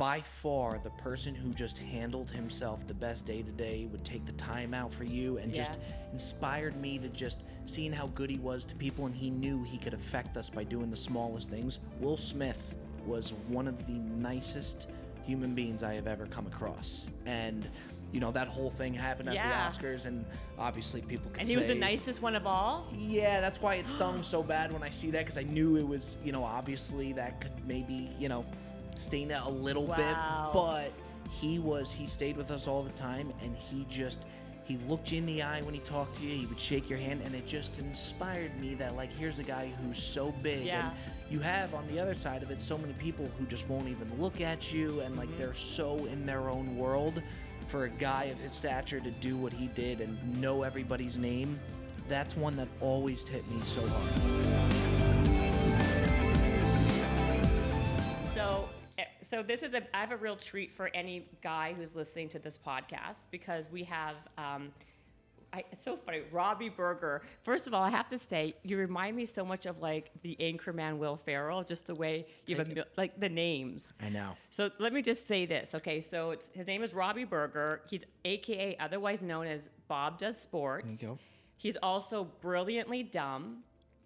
by far the person who just handled himself the best day to day, would take the time out for you, and just inspired me to just seeing how good he was to people, and he knew he could affect us by doing the smallest things. Will Smith was one of the nicest human beings I have ever come across. And you know, that whole thing happened at the Oscars, and obviously people could say... And he was the nicest one of all? Yeah, that's why it stung so bad when I see that, because I knew it was, you know, obviously that could maybe, you know, stain it a little bit. But he stayed with us all the time, and he looked you in the eye when he talked to you. He would shake your hand, and it just inspired me that, like, here's a guy who's so big. And you have, on the other side of it, so many people who just won't even look at you, and, like, they're so in their own world. For a guy of his stature to do what he did and know everybody's name, that's one that always hit me so hard. So this is I have a real treat for any guy who's listening to this podcast, because we have, it's so funny, Robbie Berger. First of all, I have to say, you remind me so much of like the Anchorman Will Ferrell, just the way you have like the names. I know. So let me just say this, okay? So his name is Robbie Berger. He's AKA, otherwise known as Bob Does Sports. There you go. He's also brilliantly dumb,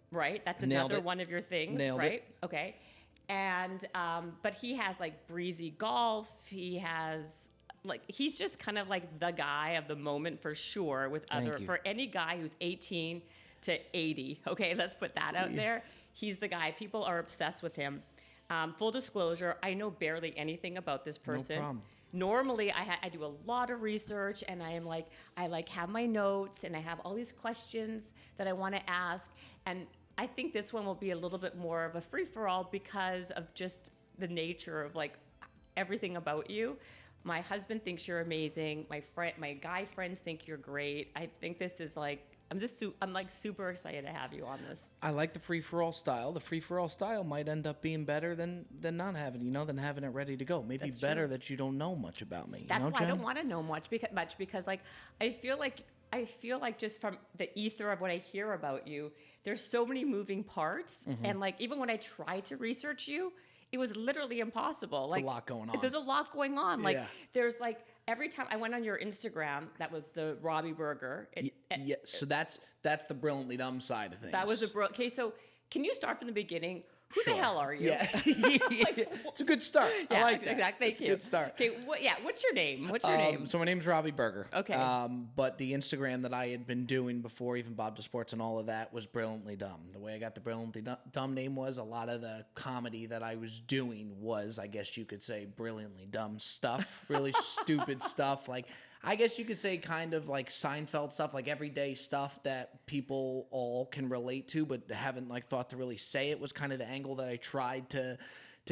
right? That's another one of your things, Nailed right? it. Okay. And but he has like Breezy Golf. He has like, he's just kind of like the guy of the moment for sure. For any guy who's 18 to 80, okay, let's put that out there. He's the guy. People are obsessed with him. Full disclosure, I know barely anything about this person. No problem. Normally, I do a lot of research, and I have my notes, and I have all these questions that I want to ask, and I think this one will be a little bit more of a free-for-all because of just the nature of like everything about you. My husband thinks you're amazing. My guy friends think you're great. I think this is like, I'm like super excited to have you on this. I like the free-for-all style. The free-for-all style might end up being better than not having, than having it ready to go. Maybe That's better true. That you don't know much about me. That's why Jen? I don't want to know much because like I feel like just from the ether of what I hear about you, there's so many moving parts. And like, even when I tried to research you, it was literally impossible. There's a lot going on. There's a lot going on. Like, there's like, every time I went on your Instagram, that was the Robbie Berger. So that's the brilliantly dumb side of things. That was okay, so can you start from the beginning? Who the hell are you? Yeah. It's a good start. I like that. Exactly. Thank you. Good start. Okay. What's your name? So my name's Robbie Berger. Okay. But the Instagram that I had been doing before even Bob Does Sports and all of that was Brilliantly Dumb. The way I got the Brilliantly Dumb name was a lot of the comedy that I was doing was, I guess you could say, brilliantly dumb stuff. Really stupid stuff. Like, I guess you could say kind of like Seinfeld stuff, like everyday stuff that people all can relate to, but haven't like thought to really say it, was kind of the angle that I tried to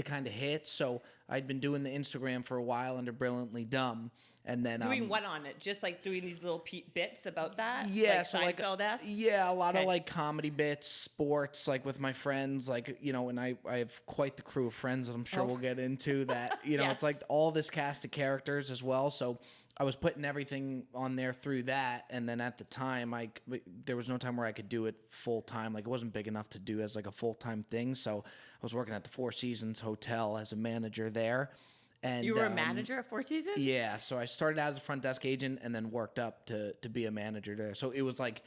kind of hit. So I'd been doing the Instagram for a while under Brilliantly Dumb. And then doing what on it? Just like doing these little bits about that? Yeah, like so Seinfeld-esque? a lot of like comedy bits, sports, like with my friends, like, and I have quite the crew of friends that I'm sure we'll get into that, It's like all this cast of characters as well. So I was putting everything on there through that, and then at the time, there was no time where I could do it full time. Like, it wasn't big enough to do as like a full time thing. So I was working at the Four Seasons Hotel as a manager there. And you were a manager at Four Seasons? Yeah, so I started out as a front desk agent and then worked up to be a manager there. So it was like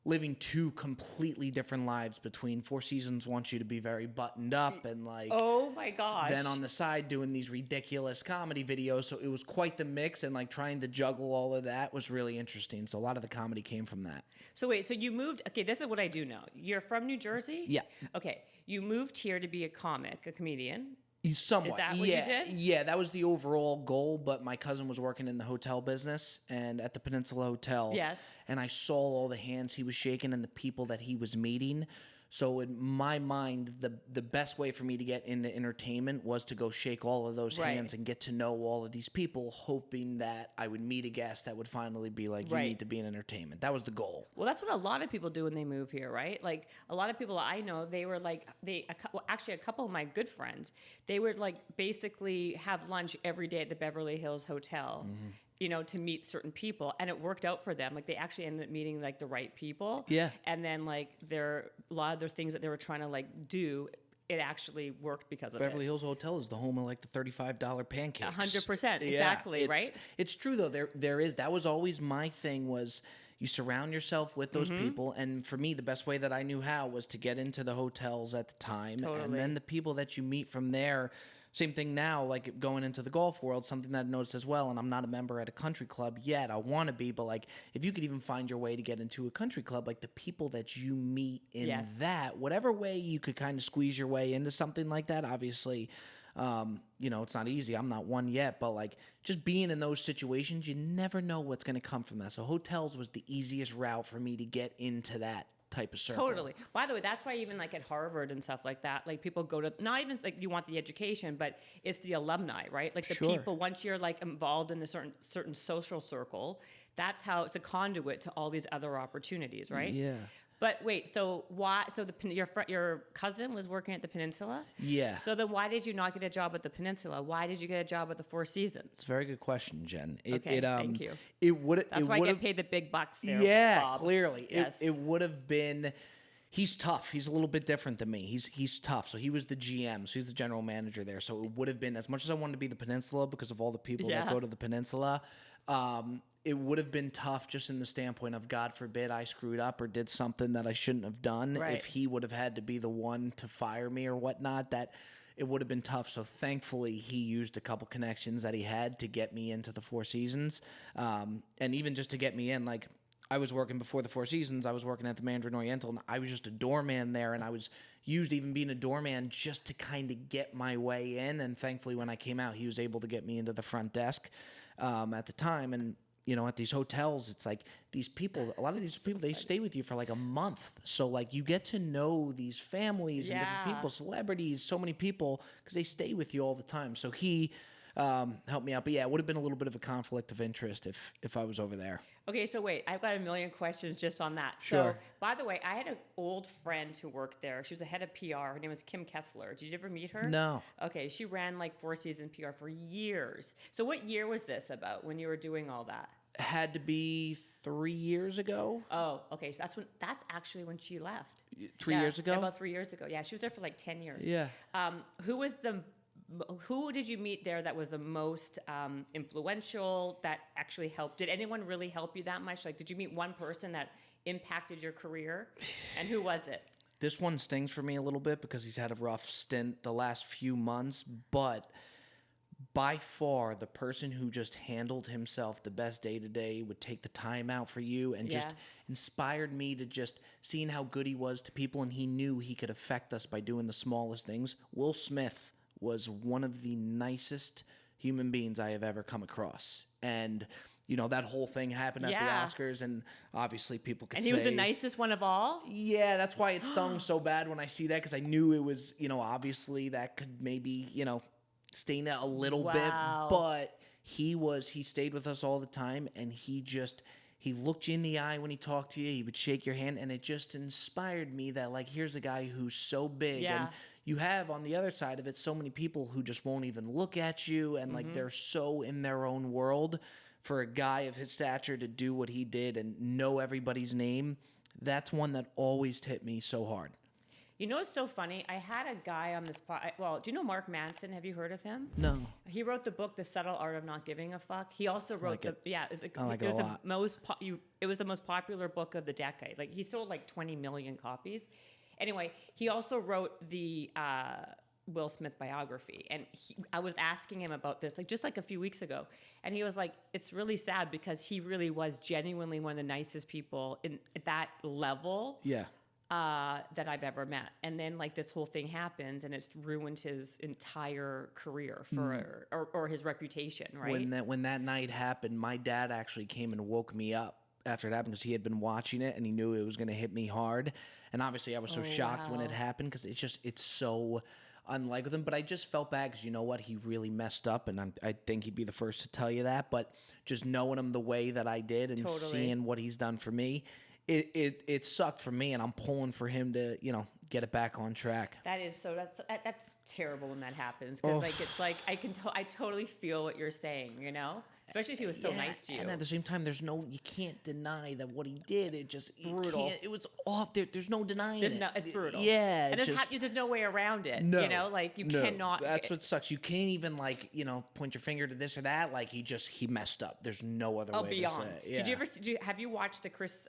living two completely different lives between. Four Seasons wants you to be very buttoned up and like, oh my gosh. Then on the side doing these ridiculous comedy videos. So it was quite the mix, and like trying to juggle all of that was really interesting. So a lot of the comedy came from that. So wait, so you moved, okay, this is what I do know. You're from New Jersey? Yeah. Okay, you moved here to be a comedian. Somewhat. Is that what you did? Yeah, that was the overall goal, but my cousin was working in the hotel business and at the Peninsula Hotel. Yes. And I saw all the hands he was shaking and the people that he was meeting. So in my mind, the best way for me to get into entertainment was to go shake all of those hands and get to know all of these people, hoping that I would meet a guest that would finally be like, you need to be in entertainment. That was the goal. Well, that's what a lot of people do when they move here, right? Like, a lot of people I know, they were like, actually a couple of my good friends, they would like basically have lunch every day at the Beverly Hills Hotel. To meet certain people, and it worked out for them. Like, they actually ended up meeting like the right people. Yeah. And then like a lot of their things that they were trying to like do, it actually worked because of Beverly it. Hills Hotel is the home of like the $35 pancakes. 100%, Yeah, exactly, right? It's true though. There is, that was always my thing, was you surround yourself with those people. And for me, the best way that I knew how was to get into the hotels at the time. Totally. And then the people that you meet from there. Same thing now, like going into the golf world, something that I noticed as well, and I'm not a member at a country club yet. I want to be, but like if you could even find your way to get into a country club, like the people that you meet in Yes. that, whatever way you could kind of squeeze your way into something like that, obviously, you know, it's not easy. I'm not one yet, but like just being in those situations, you never know what's going to come from that. So hotels was the easiest route for me to get into that type of circle. Totally. By the way, that's why even like at Harvard and stuff like that, like people go to, not even like you want the education, but it's the alumni, right? Like the Sure. people, once you're like involved in a certain social circle, that's how it's a conduit to all these other opportunities, right? Yeah. But wait, so why? So your cousin was working at the Peninsula. Yeah. So then why did you not get a job at the Peninsula? Why did you get a job at the Four Seasons? It's a very good question, Jen. Thank you. It would. That's why I get paid the big bucks there. Yeah, Bob. clearly. Yes. It would have been. He's tough. He's a little bit different than me. He's tough. So he was the GM. So he's the general manager there. So it would have been, as much as I wanted to be the Peninsula because of all the people that go to the Peninsula, it would have been tough just in the standpoint of, God forbid, I screwed up or did something that I shouldn't have done. Right. If he would have had to be the one to fire me or whatnot, that it would have been tough. So thankfully, he used a couple connections that he had to get me into the Four Seasons, and even just to get me in, like. I was working before the Four Seasons. I was working at the Mandarin Oriental, and I was just a doorman there, and I was used even being a doorman just to kind of get my way in. And thankfully, when I came out, he was able to get me into the front desk at the time. And you know, at these hotels, it's like these people. A lot of these people, they stay with you for like a month. So like you get to know these families and different people, celebrities, so many people, because they stay with you all the time. So he helped me out. But yeah, it would have been a little bit of a conflict of interest if I was over there. Okay, so wait, I've got a million questions just on that. Sure. So, by the way, I had an old friend who worked there. She was a head of PR. Her name was Kim Kessler. Did you ever meet her? No. Okay, she ran like Four Seasons PR for years. So, what year was this about when you were doing all that? Had to be 3 years ago. Oh, okay. So that's actually when she left. 3 years ago? About 3 years ago. Yeah, she was there for like 10 years. Yeah. Who did you meet there that was the most influential, that actually helped? Did anyone really help you that much? Like, did you meet one person that impacted your career? And who was it? This one stings for me a little bit because he's had a rough stint the last few months, but by far the person who just handled himself the best day to day, would take the time out for you and just inspired me to just seeing how good he was to people, and he knew he could affect us by doing the smallest things. Will Smith was one of the nicest human beings I have ever come across. And, you know, that whole thing happened at the Oscars, and obviously people could say... And he was the nicest one of all? Yeah, that's why it stung so bad when I see that, because I knew it was, you know, obviously that could maybe, you know, stain that a little bit. But he stayed with us all the time, and he looked you in the eye when he talked to you. He would shake your hand, and it just inspired me that, like, here's a guy who's so big. And you have, on the other side of it, so many people who just won't even look at you, and, like, they're so in their own world. For a guy of his stature to do what he did and know everybody's name, that's one that always hit me so hard. You know what's so funny? I had a guy on this do you know Mark Manson? Have you heard of him? No. He wrote the book The Subtle Art of Not Giving a Fuck. He also wrote it was the most popular book of the decade. Like, he sold like 20 million copies. Anyway, he also wrote the Will Smith biography, and I was asking him about this just a few weeks ago, and he was like, it's really sad because he really was genuinely one of the nicest people at that level that I've ever met. And then like this whole thing happens, and it's ruined his entire career or his reputation, right? When that night happened, my dad actually came and woke me up after it happened, because he had been watching it and he knew it was going to hit me hard. And obviously I was so shocked when it happened, because it's so unlike with him. But I just felt bad, because you know what, he really messed up, and I think he'd be the first to tell you that. But just knowing him the way that I did and seeing what he's done for me, it sucked for me, and I'm pulling for him to, you know, get it back on track. That's terrible when that happens, because it's like I totally feel what you're saying, you know. especially if he was so nice to you. And at the same time, you can't deny that what he did. It just brutal. It was off. There's no denying it. It's brutal. Yeah, and there's no way around it. No, you know, like you cannot. That's what sucks. You can't even like point your finger to this or that. Like he messed up. There's no other way beyond. to say it. Yeah. Did you have you watched the Chris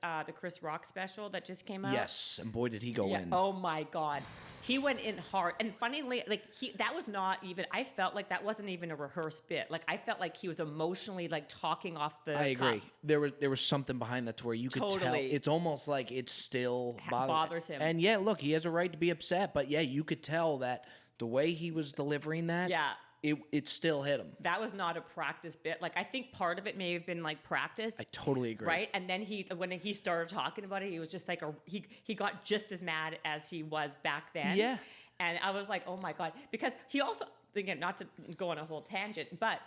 Rock special that just came out? Yes, and boy did he go in. Oh my God. He went in hard, and funnily, like that was not even. I felt like that wasn't even a rehearsed bit. Like I felt like he was emotionally like talking off the. I agree. cuff. There was something behind that to where you could tell. It's almost like it still bothers him. And yeah, look, he has a right to be upset, but yeah, you could tell that the way he was delivering that. Yeah. It still hit him. That was not a practice bit. Like I think part of it may have been like practice. I totally agree. Right, and then when he started talking about it, he was just like he got just as mad as he was back then. Yeah. And I was like, oh my God, because he also, again, not to go on a whole tangent, but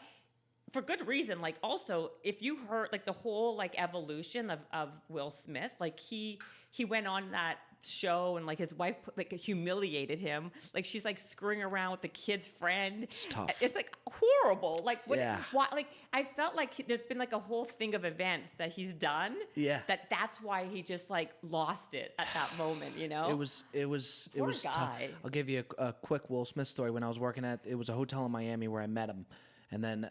for good reason. Like also, if you heard like the whole like evolution of Will Smith, like he went on that show and like his wife humiliated him. Like she's like screwing around with the kid's friend. It's tough. It's like horrible. Like Yeah. why? Like I felt like there's been like a whole thing of events that he's done. Yeah. That's why he just like lost it at that moment. You know. It was tough. guy. I'll give you a quick Will Smith story. When I was working it was a hotel in Miami where I met him. And then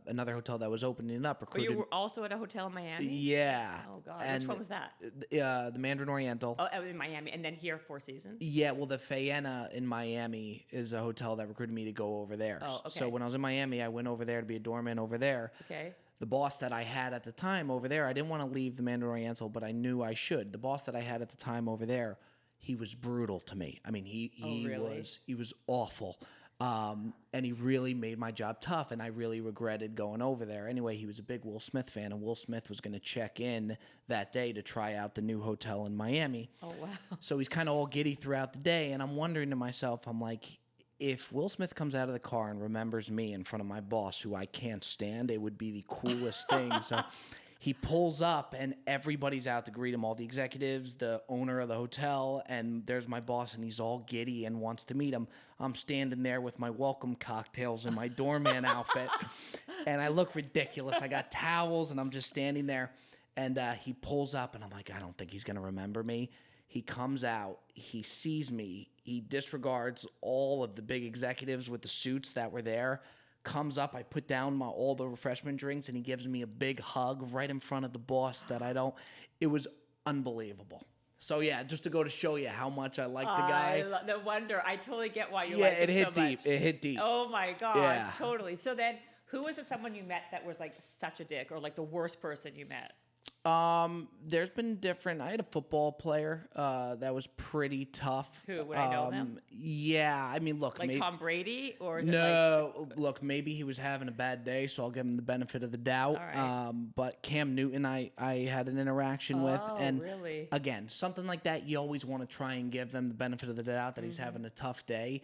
another hotel that was opening up recruited. You were also at a hotel in Miami? Yeah. Oh, God. And which one was that? The Mandarin Oriental. Oh, in Miami. And then here, Four Seasons? Yeah, well, the Faena in Miami is a hotel that recruited me to go over there. Oh, okay. So when I was in Miami, I went over there to be a doorman over there. Okay. The boss that I had at the time over there, I didn't want to leave the Mandarin Oriental, but I knew I should. The boss that I had at the time over there, he was brutal to me. I mean, he was awful. And he really made my job tough, and I really regretted going over there. Anyway, he was a big Will Smith fan, and Will Smith was going to check in that day to try out the new hotel in Miami. Oh, wow. So he's kind of all giddy throughout the day, and I'm wondering to myself, I'm like, if Will Smith comes out of the car and remembers me in front of my boss, who I can't stand, it would be the coolest thing. So he pulls up, and everybody's out to greet him, all the executives, the owner of the hotel, and there's my boss, and he's all giddy and wants to meet him. I'm standing there with my welcome cocktails and my doorman outfit, and I look ridiculous. I got towels, and I'm just standing there, and he pulls up, and I'm like, I don't think he's going to remember me. He comes out, he sees me, he disregards all of the big executives with the suits that were there, comes up, I put down all the refreshment drinks, and he gives me a big hug right in front of the boss it was unbelievable. So yeah, just to go to show you how much I like the guy. No wonder. I totally get why you like him hit so deep. much. It hit deep. Oh my gosh, Yeah. totally. So then, who was someone you met that was like such a dick, or like the worst person you met? There's been different. I had a football player that was pretty tough. Who, would I know them? Yeah, I mean, look, Like Tom Brady, or is no? Look, maybe he was having a bad day, so I'll give him the benefit of the doubt. All right. But Cam Newton, I had an interaction with, and really? Again, something like that, you always want to try and give them the benefit of the doubt that he's having a tough day.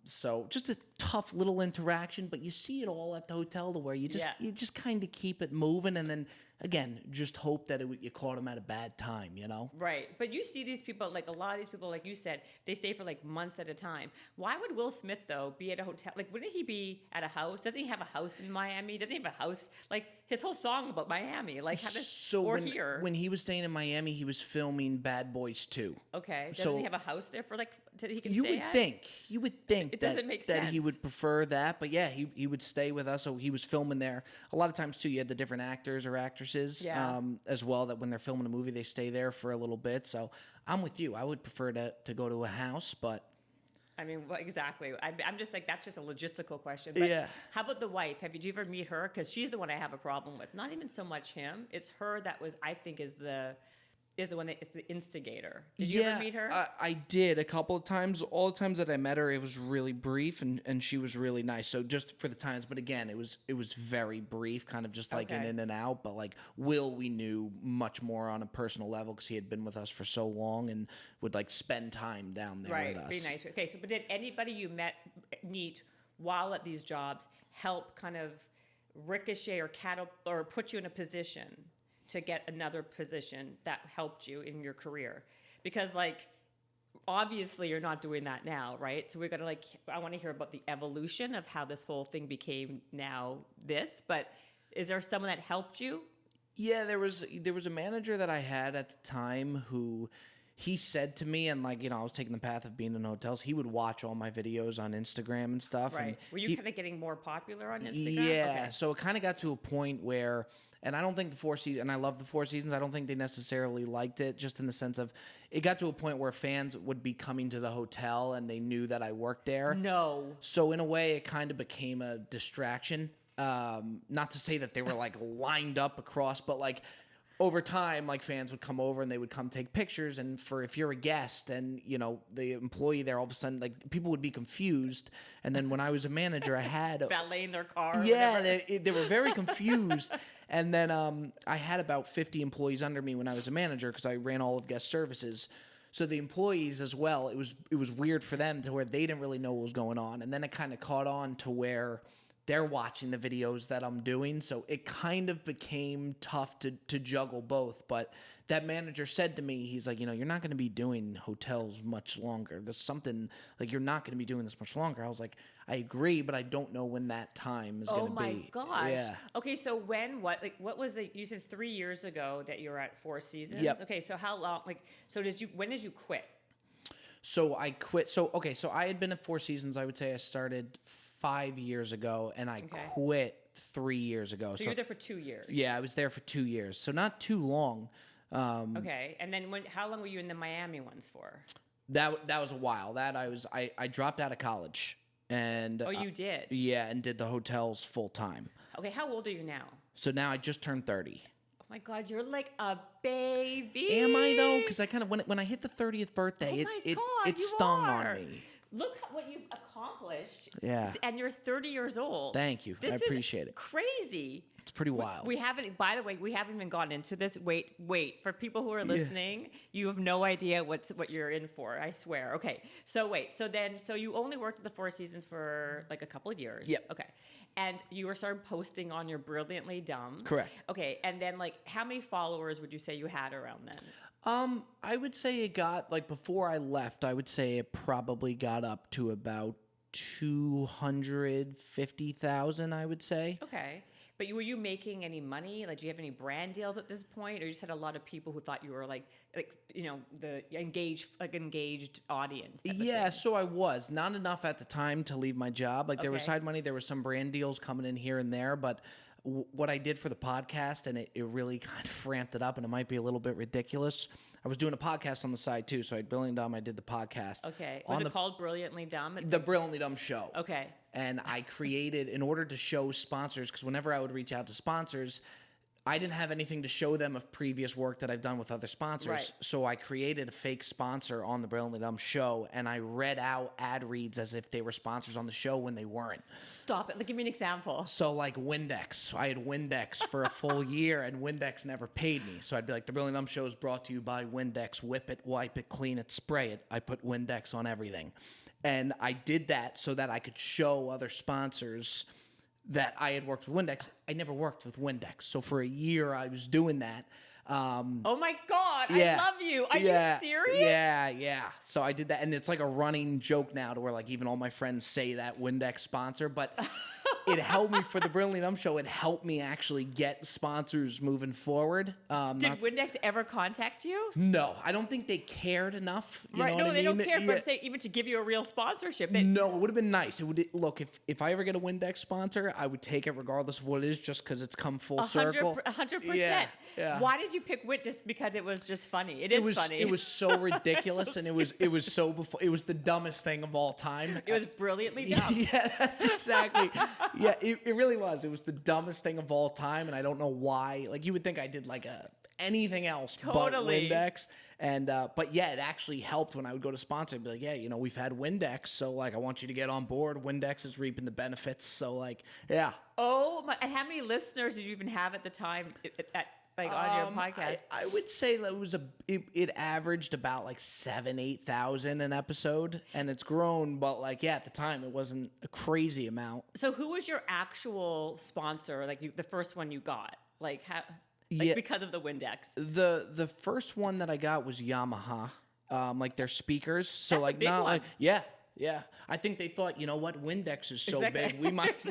So just a tough little interaction, but you see it all at the hotel to where you just kind of keep it moving, and then. Again, just hope that you caught him at a bad time, you know? Right. But you see these people, like a lot of these people, like you said, they stay for like months at a time. Why would Will Smith, though, be at a hotel? Like, wouldn't he be at a house? Doesn't he have a house in Miami? Doesn't he have a house? Like, his whole song about Miami. Like, how does, here. When he was staying in Miami, he was filming Bad Boys 2. Okay. Doesn't he have a house there for like, he can you stay would at? You would think it doesn't make sense. That he would prefer that. But yeah, he would stay with us. So he was filming there. A lot of times, too, you had the different actors or actresses. Yeah. As well, that when they're filming a movie, they stay there for a little bit. So I'm with you. I would prefer to go to a house, but I mean, well, exactly. I'm just like, that's just a logistical question. But yeah. How about the wife? Did you ever meet her? Because she's the one I have a problem with. Not even so much him. It's her that I think is the one that is the instigator. Did you ever meet her? I did a couple of times. All the times that I met her, it was really brief, and she was really nice. So just for the times, but again, it was very brief, kind of just like in and out. But like Will, we knew much more on a personal level because he had been with us for so long and would like spend time down there with us. Right, be nice. Okay, so but did anybody you meet while at these jobs help kind of ricochet or put you in a position to get another position that helped you in your career? Because like obviously you're not doing that now, right? So we're gonna I want to hear about the evolution of how this whole thing became now this, but Is there someone that helped you? Yeah, there was a manager that I had at the time who he said to me, and like, I was taking the path of being in hotels. He would watch all my videos on Instagram and stuff. Right. And Were you kind of getting more popular on Instagram? Yeah. Okay. So it kind of got to a point where, and I don't think the Four Seasons, and I love the Four Seasons, I don't think they necessarily liked it, just in the sense of it got to a point where fans would be coming to the hotel and they knew that I worked there. No. So in a way, it kind of became a distraction. Not to say that they were like lined up across, but like over time, like fans would come over and they would come take pictures. And if you're a guest and, the employee there, all of a sudden, like people would be confused. And then when I was a manager, I had valeting their car. Yeah, they were very confused. And then I had about 50 employees under me when I was a manager because I ran all of guest services. So the employees as well, it was weird for them to where they didn't really know what was going on. And then it kind of caught on to where they're watching the videos that I'm doing. So it kind of became tough to juggle both. But that manager said to me, he's like, you're not going to be doing hotels much longer. There's something like you're not going to be doing this much longer. I was like, I agree, but I don't know when that time is going to be. Oh my gosh. Yeah. Okay, so what was you said 3 years ago that you were at Four Seasons? Yep. Okay, so how long, when did you quit? So I quit. So I had been at Four Seasons. I would say I started 5 years ago, and I quit 3 years ago. So you were there for 2 years. Yeah, I was there for 2 years. So not too long. Okay, and then how long were you in the Miami ones for? That was a while. I dropped out of college, and oh, you did? Yeah, and did the hotels full time. Okay, how old are you now? So now I just turned 30. Oh my God, you're like a baby. Am I though? Because I kind of when I hit the 30th birthday, it stung on me. Look at what you've accomplished. Yeah. And you're 30 years old. Thank you. I appreciate it. Crazy. It's pretty wild. By the way, we haven't even gotten into this. Wait. For people who are listening, you have no idea what you're in for, I swear. Okay. So you only worked at the Four Seasons for like a couple of years. Yep. Okay. And you started posting on your Brilliantly Dumb. Correct. Okay. And then how many followers would you say you had around then? I would say it got, before I left, I would say it probably got up to about 250,000, I would say. Okay. But were you making any money? Do you have any brand deals at this point? Or you just had a lot of people who thought you were the engaged audience? Yeah, so I was. Not enough at the time to leave my job. There was side money, there was some brand deals coming in here and there, but what I did for the podcast, and it really kind of ramped it up, and it might be a little bit ridiculous. I was doing a podcast on the side too, so I had Brilliantly Dumb, I did the podcast. Okay. Was it called Brilliantly Dumb? The Brilliantly Dumb show. Okay. And I created, in order to show sponsors, because whenever I would reach out to sponsors, I didn't have anything to show them of previous work that I've done with other sponsors. Right. So I created a fake sponsor on the Brilliantly Dumb show, and I read out ad reads as if they were sponsors on the show when they weren't. Stop it. Give me an example. So Windex. I had Windex for a full year, and Windex never paid me. So I'd be like, the Brilliantly Dumb show is brought to you by Windex. Whip it, wipe it, clean it, spray it. I put Windex on everything. And I did that so that I could show other sponsors that I had worked with Windex. I never worked with Windex. So for a year, I was doing that. Oh my God, yeah, I love you. Are you serious? Yeah. So I did that. And it's like a running joke now to where even all my friends say that Windex sponsor. But it helped me for the Brilliantly Dumb show. It helped me actually get sponsors moving forward. Did Windex ever contact you? No, I don't think they cared enough. You know no, what I they mean? don't care. But say even to give you a real sponsorship. No, it would have been nice. It would look if I ever get a Windex sponsor, I would take it regardless of what it is, just because it's come full circle. 100%. Yeah. Why did you pick Wit? Just because it was just funny. It was funny. It was so ridiculous, so and it was so before. It was the dumbest thing of all time. It was brilliantly dumb. Yeah, that's exactly. Yeah, it really was. It was the dumbest thing of all time, and I don't know why. You would think I did anything else but Windex. And but yeah, it actually helped when I would go to sponsor. I'd be like, yeah, we've had Windex, so I want you to get on board. Windex is reaping the benefits, so yeah. Oh my! And how many listeners did you even have at the time? On your podcast? I would say that it averaged about 7,000-8,000 an episode, and it's grown, but at the time it wasn't a crazy amount. So who was your actual sponsor? The first one you got? Because of the Windex? The first one that I got was Yamaha, their speakers. So That's a big one. yeah. Yeah. I think they thought, you know what, Windex is so Exactly. big, we might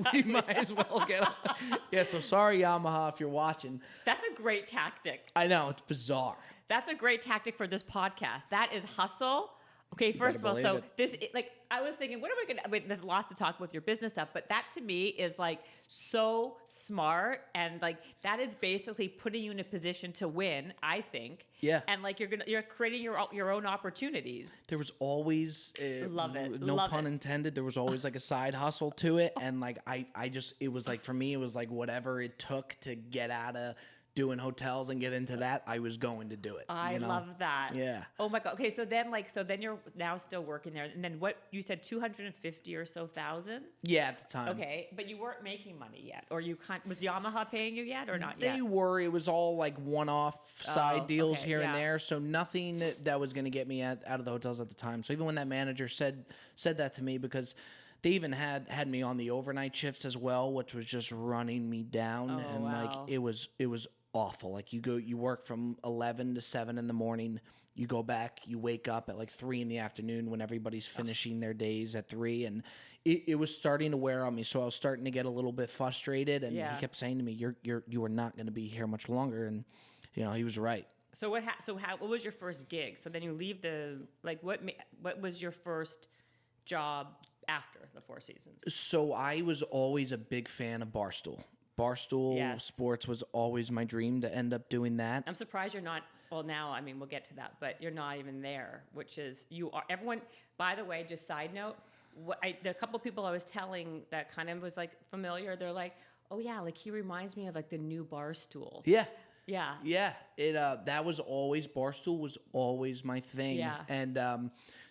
as well get it. Yeah, so sorry, Yamaha, if you're watching. That's a great tactic. I know, it's bizarre. That's a great tactic for this podcast. That is hustle. Okay, first of all, so I was thinking, what am I going to, I mean, there's lots to talk with your business stuff, but that to me is like so smart, and like that is basically putting you in a position to win, I think. Yeah. And like you're creating your own opportunities. There was always, Love it. no Love pun it. intended, there was always like a side hustle to it. And like, I just, it was like, for me, it was like whatever it took to get out of doing hotels and get into that, I was going to do it. I love that. Yeah. Oh my God. Okay, so then you're now still working there, and then what you said, 250 or so thousand? Yeah, at the time. Okay, but you weren't making money yet, or was Yamaha paying you yet, or not yet? They were. It was all like one-off side deals here and yeah. there, so nothing that was going to get me out of the hotels at the time. So even when that manager said that to me, because they even had me on the overnight shifts as well, which was just running me down, and wow. like it was awful. Like you work from 11 to 7 in the morning. You go back, you wake up at like 3 in the afternoon when everybody's finishing their days at 3, and it was starting to wear on me. So I was starting to get a little bit frustrated, and he kept saying to me, "You are not going to be here much longer," and you know he was right. So what was your first gig? So then you leave what was your first job after the Four Seasons? So I was always a big fan of Barstool. Barstool Sports was always my dream to end up doing that. I'm surprised you're not. Well, now, I mean, we'll get to that, but you're not even there, which is, you are, everyone, by the way, just side note, the couple people I was telling that kind of was like familiar, they're like, oh yeah, like he reminds me of like the new Barstool. Yeah. Yeah. Yeah. That was always, Barstool was always my thing. Yeah. And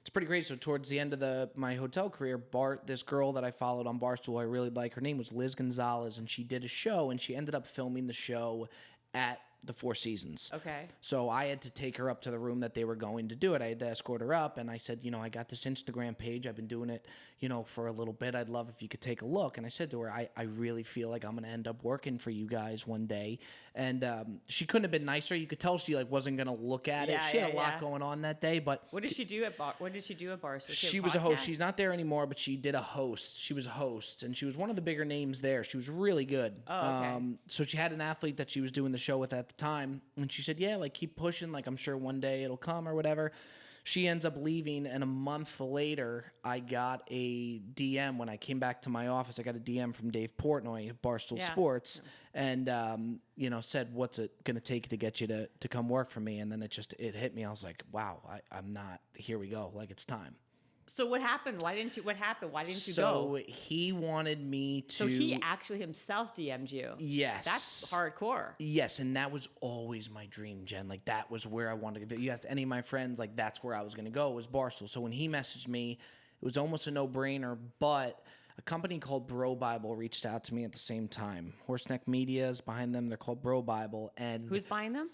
it's pretty great. So towards the end of my hotel career, this girl that I followed on Barstool, I really like, her name was Liz Gonzalez, and she did a show, and she ended up filming the show at the Four Seasons. Okay. So I had to take her up to the room that they were going to do it. I had to escort her up, and I said, you know, I got this Instagram page. I've been doing it, you know, for a little bit. I'd love if you could take a look. And I said to her, I really feel like I'm going to end up working for you guys one day. And she couldn't have been nicer. You could tell she like wasn't going to look at it. She had a lot going on that day. But what did she do at Barstool? She was a host. She's not there anymore, but she did a host. She was a host, and she was one of the bigger names there. She was really good. Oh, okay. So she had an athlete that she was doing the show with at the time, and she said, yeah, like keep pushing. Like I'm sure one day it'll come or whatever. She ends up leaving, and a month later, I got a DM when I came back to my office. I got a DM from Dave Portnoy of Barstool Sports, and you know, said, "What's it gonna take to get you to come work for me?" And then it hit me. I was like, "Wow, I'm not. Here we go. Like it's time." So what happened? What happened? Why didn't you So go? he wanted me to. So he actually himself DM'd you. Yes. That's hardcore. Yes, and that was always my dream, Jen. Like that was where I wanted to go. You asked any of my friends, like that's where I was going to go, was Barstool. So when he messaged me, it was almost a no-brainer, but a company called Bro Bible reached out to me at the same time. Horseneck Media is behind them. They're called Bro Bible. And who's buying them?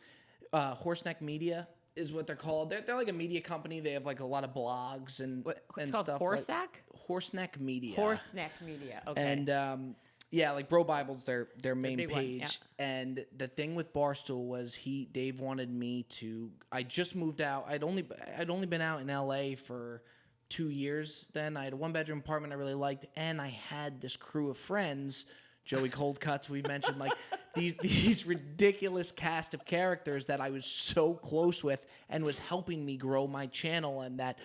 Horseneck Media is what they're called. They're like a media company. They have like a lot of blogs and called stuff. Horseneck? Horseneck Media. Horseneck Media. Okay. And yeah, like Bro Bible's their main page. One, yeah. And the thing with Barstool was Dave wanted me to. I just moved out. I'd only been out in LA for 2 years. Then I had a 1-bedroom apartment I really liked, and I had this crew of friends. Joey Cold Cuts, we mentioned, like these ridiculous cast of characters that I was so close with and was helping me grow my channel. And that,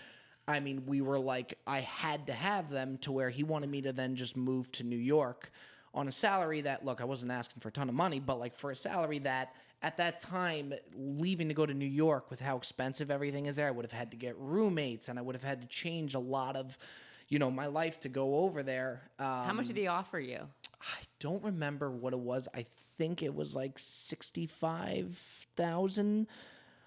I mean, we were like, I had to have them to where he wanted me to then just move to New York on a salary that, look, I wasn't asking for a ton of money, but like for a salary that at that time, leaving to go to New York with how expensive everything is there, I would have had to get roommates and I would have had to change a lot of, you know, my life to go over there. How much did he offer you? I don't remember what it was. I think it was like 65,000.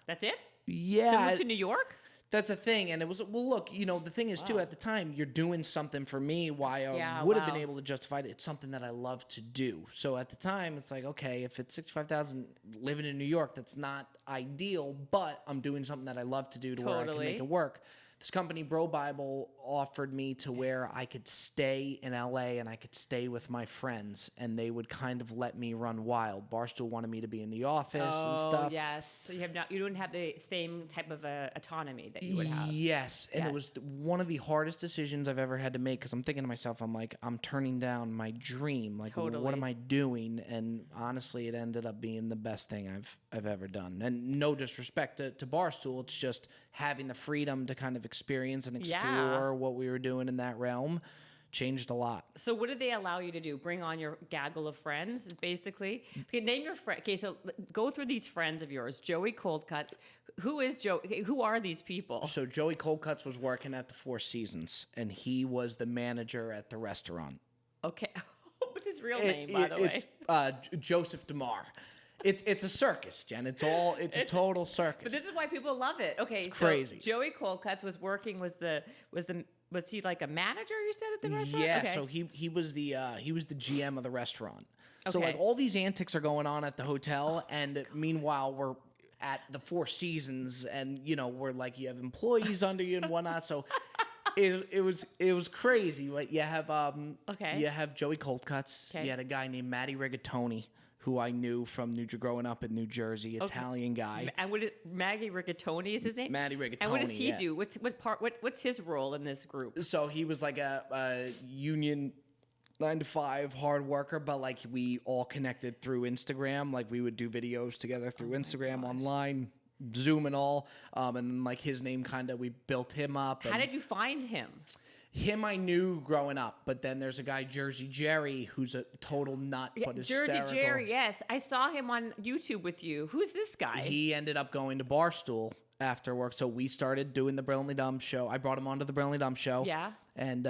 That's it? Yeah. To move to New York? That's a thing. And it was, well, look, you know, the thing is, too, at the time, you're doing something for me. Why I would have been able to justify it. It's something that I love to do. So at the time, it's like, okay, if it's 65,000 living in New York, that's not ideal, but I'm doing something that I love to do to where I can make it work. this company, Bro Bible, offered me to where I could stay in LA and I could stay with my friends, and they would kind of let me run wild. Barstool wanted me to be in the office and stuff. Oh, yes. So you don't have the same type of autonomy that you would have. Yes, and it was one of the hardest decisions I've ever had to make, because I'm thinking to myself, I'm like, I'm turning down my dream. Like, Totally. what am I doing? And honestly, it ended up being the best thing I've ever done. And no disrespect to Barstool, it's just having the freedom to kind of experience and explore what we were doing in that realm changed a lot. So what did they allow you to do? Bring on your gaggle of friends, basically? Okay, name your friend. Okay, so go through these friends of yours. Joey Coldcuts. Who is Joe? Who are these people? So Joey Coldcuts was working at the Four Seasons, and he was the manager at the restaurant. Okay. What was his real name, by the way? It's Joseph DeMar. It's a circus, Jen. It's a total circus. But this is why people love it. Okay, it's crazy. Joey Coldcuts was he like a manager, you said, at the restaurant? Yeah, okay. so he was the GM of the restaurant. So Okay. like all these antics are going on at the hotel, and meanwhile we're at the Four Seasons, and we're like, you have employees under you and whatnot. So it was crazy. But you have you have Joey Coldcuts. Okay. You had a guy named Matty Rigatoni, who I knew from growing up in New Jersey, Italian guy. And Maggie Rigatoni is his name? Matty Rigatoni. And what does he do? What's his role in this group? So he was like a union 9-to-5 hard worker, but like we all connected through Instagram. Like we would do videos together through Instagram online, Zoom and all. And then like his name we built him up. How did you find him? Him I knew growing up, but then there's a guy, Jersey Jerry, who's a total nut, but hysterical. Jersey Jerry, yes. I saw him on YouTube with you. Who's this guy? He ended up going to Barstool after work, so we started doing the Brilliantly Dumb show. I brought him onto the Brilliantly Dumb show. Yeah. And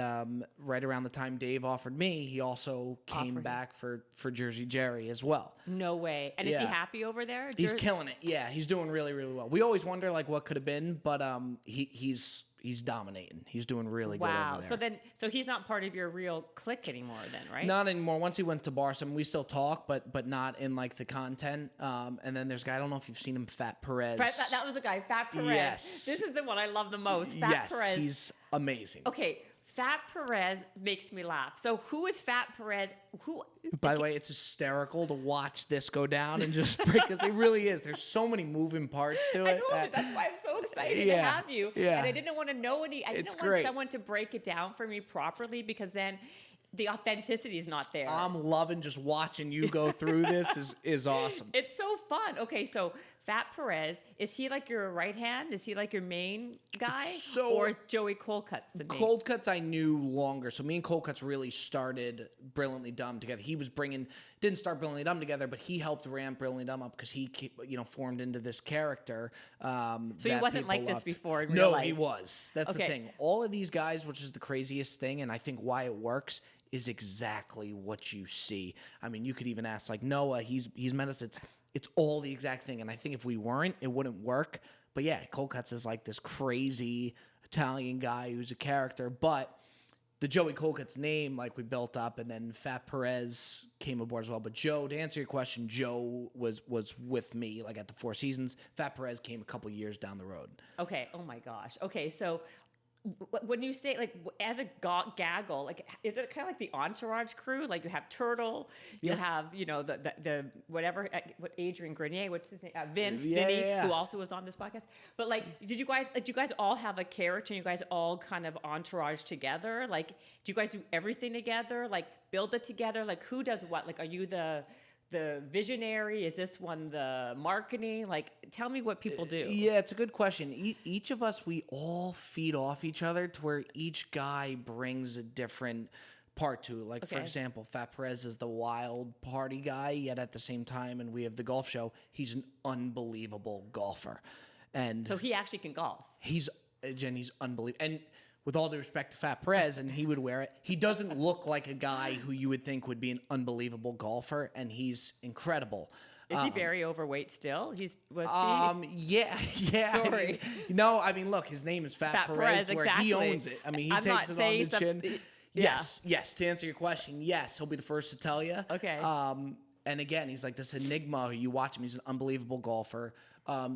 right around the time Dave offered me, he also came back for Jersey Jerry as well. No way. And is he happy over there? He's killing it. Yeah, he's doing really, really well. We always wonder like what could have been, but he's dominating. He's doing really good over there. So he's not part of your real clique anymore then, right? Not anymore. Once he went to Barstool, we still talk, but not in like the content. And then there's a guy, I don't know if you've seen him, Fat Perez. That was the guy, Fat Perez. Yes. This is the one I love the most, Fat Perez. He's amazing. Okay, Fat Perez makes me laugh. So who is Fat Perez? By the way, it's hysterical to watch this go down and just because it really is. There's so many moving parts to it. I told you, that's why I'm so excited to have you. Yeah. And I didn't want to know I didn't want someone to break it down for me properly, because then the authenticity is not there. I'm loving just watching you go through this is awesome. It's so fun. Okay, so Fat Perez, is he like your right hand? Is he like your main guy? Or is Joey Coldcuts the main? Coldcuts I knew longer. So me and Coldcuts really started Brilliantly Dumb together. He was didn't start Brilliantly Dumb together, but he helped ramp Brilliantly Dumb up because he formed into this character. So he wasn't like this before in real life? No, he was. That's the thing. All of these guys, which is the craziest thing, and I think why it works, is exactly what you see. I mean, you could even ask like Noah, he's met us. It's all the exact thing. And I think if we weren't, it wouldn't work. But yeah, Coldcuts is like this crazy Italian guy who's a character. But the Joey Coldcuts name, like we built up, and then Fat Perez came aboard as well. But Joe, to answer your question, Joe was with me like at the Four Seasons. Fat Perez came a couple years down the road. Okay. Oh my gosh. Okay. So when you say like as a gaggle, like is it kind of like the Entourage crew? Like you have Turtle, you have the whatever what Adrian Grenier, what's his name, Vinny, who also was on this podcast. But like, did you guys all have a character? And you guys all kind of entourage together? Like, do you guys do everything together? Like build it together? Like who does what? Like, are you the visionary? Is this one the marketing? Like, tell me what people do. Yeah, it's a good question. Each of us, we all feed off each other to where each guy brings a different part to it. Like, for example, Fat Perez is the wild party guy, yet at the same time, and we have the golf show, he's an unbelievable golfer. And so he actually can golf. He's unbelievable. And with all due respect to Fat Perez, and he would wear it, he doesn't look like a guy who you would think would be an unbelievable golfer, and he's incredible. Is he very overweight still? Yeah. Sorry. I mean, look, his name is Fat Perez, where he owns it. I mean, he takes it on the chin. Yes. To answer your question, yes, he'll be the first to tell you. Okay. And again, he's like this enigma. You watch him; he's an unbelievable golfer.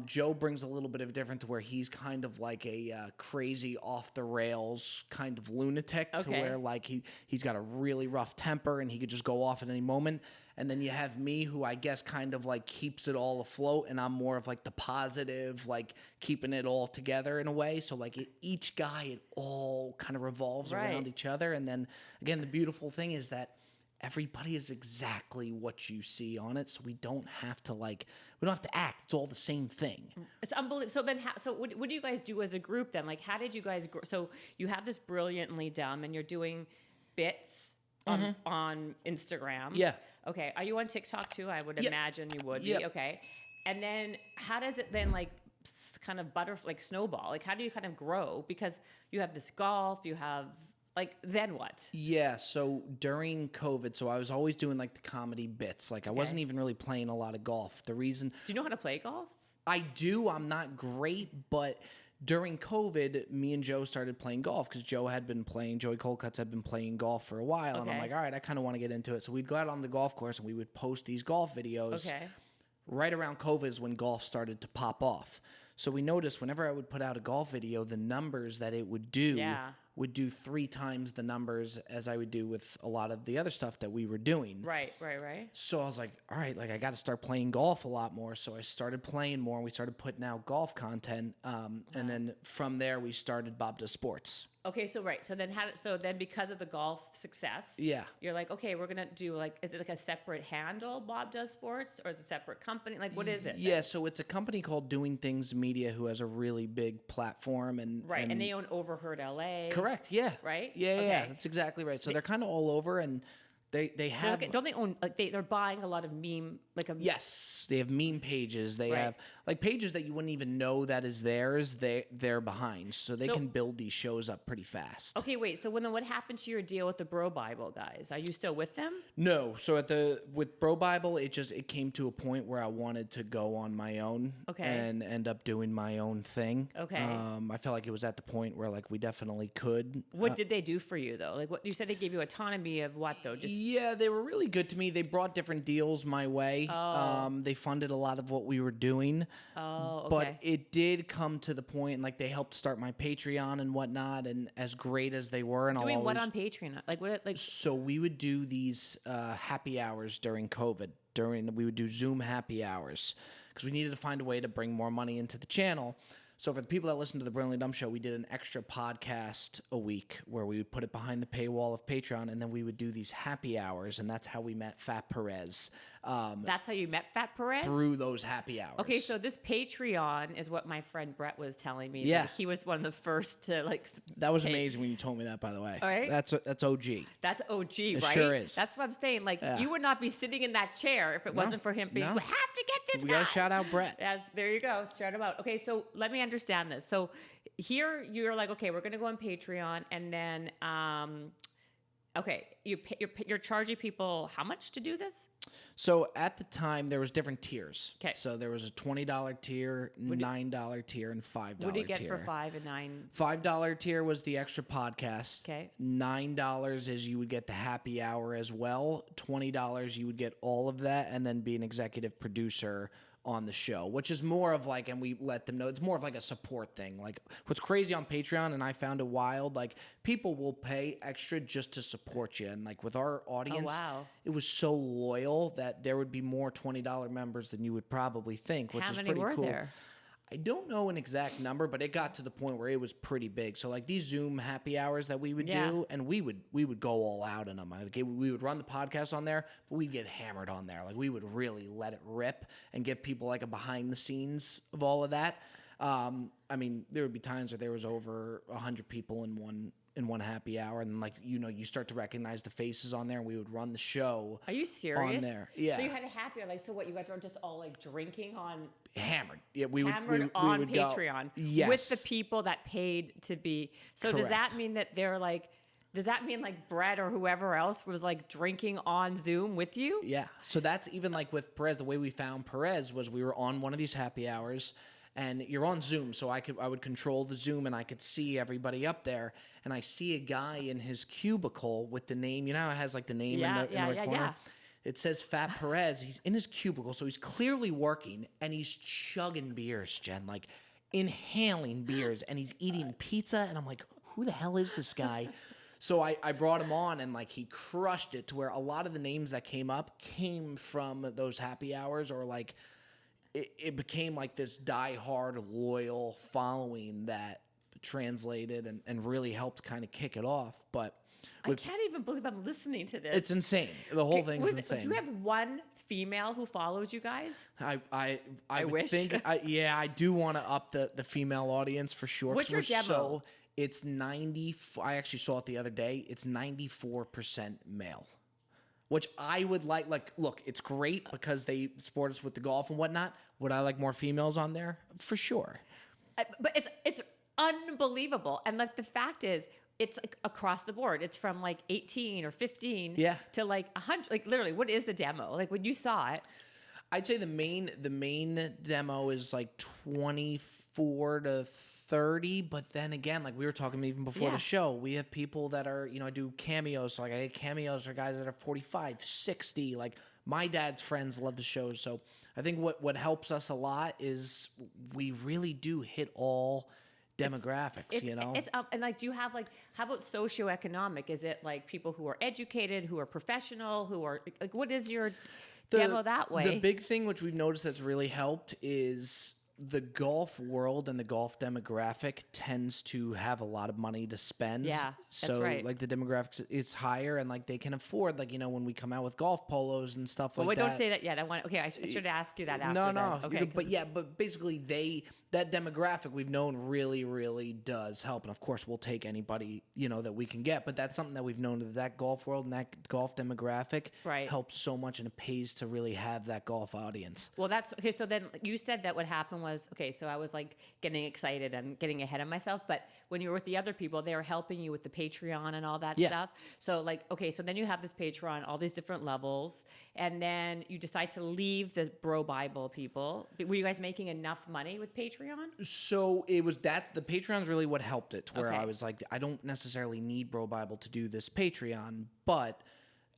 Joe brings a little bit of a difference where he's kind of like a crazy off the rails kind of lunatic to where like he's got a really rough temper and he could just go off at any moment. And then you have me, who I guess kind of like keeps it all afloat, and I'm more of like the positive, like keeping it all together in a way. So like each guy, it all kind of revolves around each other. And then again, the beautiful thing is that everybody is exactly what you see on it, so we don't have to act. It's all the same thing. It's unbelievable. So then, what do you guys do as a group then? Like, how did you guys grow? So you have this Brilliantly Dumb, and you're doing bits on Instagram. Yeah. Okay. Are you on TikTok too? I would imagine you would be. Okay. And then how does it then kind of snowball? Like, how do you kind of grow? Because you have this golf, you have then what? Yeah, so during COVID, so I was always doing like the comedy bits. Like I wasn't even really playing a lot of golf. The reason... Do you know how to play golf? I do. I'm not great, but during COVID, me and Joe started playing golf because Joey Colcuts had been playing golf for a while. And I'm like, all right, I kind of want to get into it. So we'd go out on the golf course and we would post these golf videos. Okay. Right around COVID is when golf started to pop off. So we noticed whenever I would put out a golf video, the numbers that it would do would do 3 times the numbers as I would do with a lot of the other stuff that we were doing. Right. So I was like, all right, like I got to start playing golf a lot more. So I started playing more and we started putting out golf content. And then from there, we started Bob Does Sports. Okay, so then because of the golf success, you're like, okay, we're gonna do is it like a separate handle, Bob Does Sports, or is it a separate company? Like, what is it? Yeah, so it's a company called Doing Things Media who has a really big platform and they own Overheard LA. Correct. Yeah. Right. Yeah. That's exactly right. So they're kind of all over and. They have don't they own they're buying a lot of meme yes, they have meme pages. They have pages that you wouldn't even know that is theirs. They're behind, so they can build these shows up pretty fast. Okay, wait. So what happened to your deal with the Bro Bible guys? Are you still with them? No. So with Bro Bible, it came to a point where I wanted to go on my own and end up doing my own thing. Okay. I felt like it was at the point where we definitely could. What did they do for you though? Like what you said they gave you autonomy of what though? Yeah, they were really good to me. They brought different deals my way. They funded a lot of what we were doing. But it did come to the point, they helped start my Patreon and whatnot. And as great as they were, and doing what on Patreon? So we would do these happy hours during COVID. We would do Zoom happy hours because we needed to find a way to bring more money into the channel. So for the people that listen to the Brilliantly Dumb Show, we did an extra podcast a week where we would put it behind the paywall of Patreon, and then we would do these happy hours, and that's how we met Fat Perez. That's how you met Fat Perez? Through those happy hours. Okay, so this Patreon is what my friend Brett was telling me. Yeah. He was one of the first to That was amazing when you told me that, by the way. All right. That's OG. That's OG, it right? Sure is. That's what I'm saying. You would not be sitting in that chair if it wasn't for him being, we have to get this guy. We got to shout out Brett. Yes, there you go. Shout him out. Okay, so let me understand this. So here you're like, okay, we're going to go on Patreon, and then, you're charging people how much to do this? So at the time, there was different tiers. Okay. So there was a $20 tier, $9 tier, and $5 tier. What do you get for $5 and $9? $5 tier was the extra podcast. Okay. $9 is you would get the happy hour as well. $20 you would get all of that, and then be an executive producer on the show, which is more of and we let them know, it's more of a support thing. What's crazy on Patreon, and I found it wild, people will pay extra just to support you. And with our audience, it was so loyal that there would be more $20 members than you would probably think, which is pretty cool. How many were there? I don't know an exact number, but it got to the point where it was pretty big. So these Zoom happy hours that we would do, and we would go all out in them. We would run the podcast on there, but we'd get hammered on there. We would really let it rip and give people a behind the scenes of all of that. There would be times where there was over 100 people in one happy hour, and you start to recognize the faces on there, and we would run the show. Are you serious? On there? Yeah. So you had a happy hour, so what? You guys were just all drinking on hammered. Yeah, we hammered would on would Patreon. Go, yes. With the people that paid to be. So Correct. Does that mean that they're does that mean Brett or whoever else was drinking on Zoom with you? Yeah. So that's even with Perez. The way we found Perez was we were on one of these happy hours. And you're on Zoom, so I would control the Zoom, and I could see everybody up there. And I see a guy in his cubicle with the name. You know how it has the name in the right corner? It says Fat Perez. He's in his cubicle, so he's clearly working, and he's chugging beers, Jen, like inhaling beers, and he's eating pizza, and I'm like, who the hell is this guy? So I brought him on, and like he crushed it to where a lot of the names that came up came from those happy hours, or like it became like this diehard loyal following that translated and really helped kind of kick it off. But I can't even believe I'm listening to this. it's insane. The whole thing is insane. Do you have one female who follows you guys? I wish. think I do want to up the female audience for sure. What's your demo? It's 90. I actually saw it the other day. It's 94% male, which I would like. Like, look, it's great because they support us with the golf and whatnot. Would I like more females on there? For sure. But it's unbelievable. And like the fact is, it's like across the board. It's from like 18 or 15 to like 100. Like literally, what is the demo? Like when you saw it, I'd say the main demo is like 24 to 30, but then again, like we were talking even before the show, we have people that are, I do cameos. So like I get cameos for guys that are 45, 60. Like my dad's friends love the show. So I think what helps us a lot is we really do hit all demographics, It's and like, do you have like, how about socioeconomic? Is it like people who are educated, who are professional, who are like, what is your demo that way? The big thing which we've noticed that's really helped is the golf world and the golf demographic tends to have a lot of money to spend. Yeah, so that's right. Like the demographics, it's higher, and like they can afford, like when we come out with golf polos and stuff like wait, that. don't say that yet. I should ask you that after. No. Okay, but basically that demographic we've known really, really does help, and of course we'll take anybody that we can get. But that's something that we've known that golf world and that golf demographic helps so much, and it pays to really have that golf audience. Well, that's okay. So then you said that what happened was so I was like getting excited and getting ahead of myself. But when you were with the other people, they were helping you with the Patreon and all that stuff. So like, so then you have this Patreon, all these different levels, and then you decide to leave the Bro Bible people. Were you guys making enough money with Patreon? So it was that the Patreon's really what helped it, to where I was like, I don't necessarily need Bro Bible to do this Patreon, but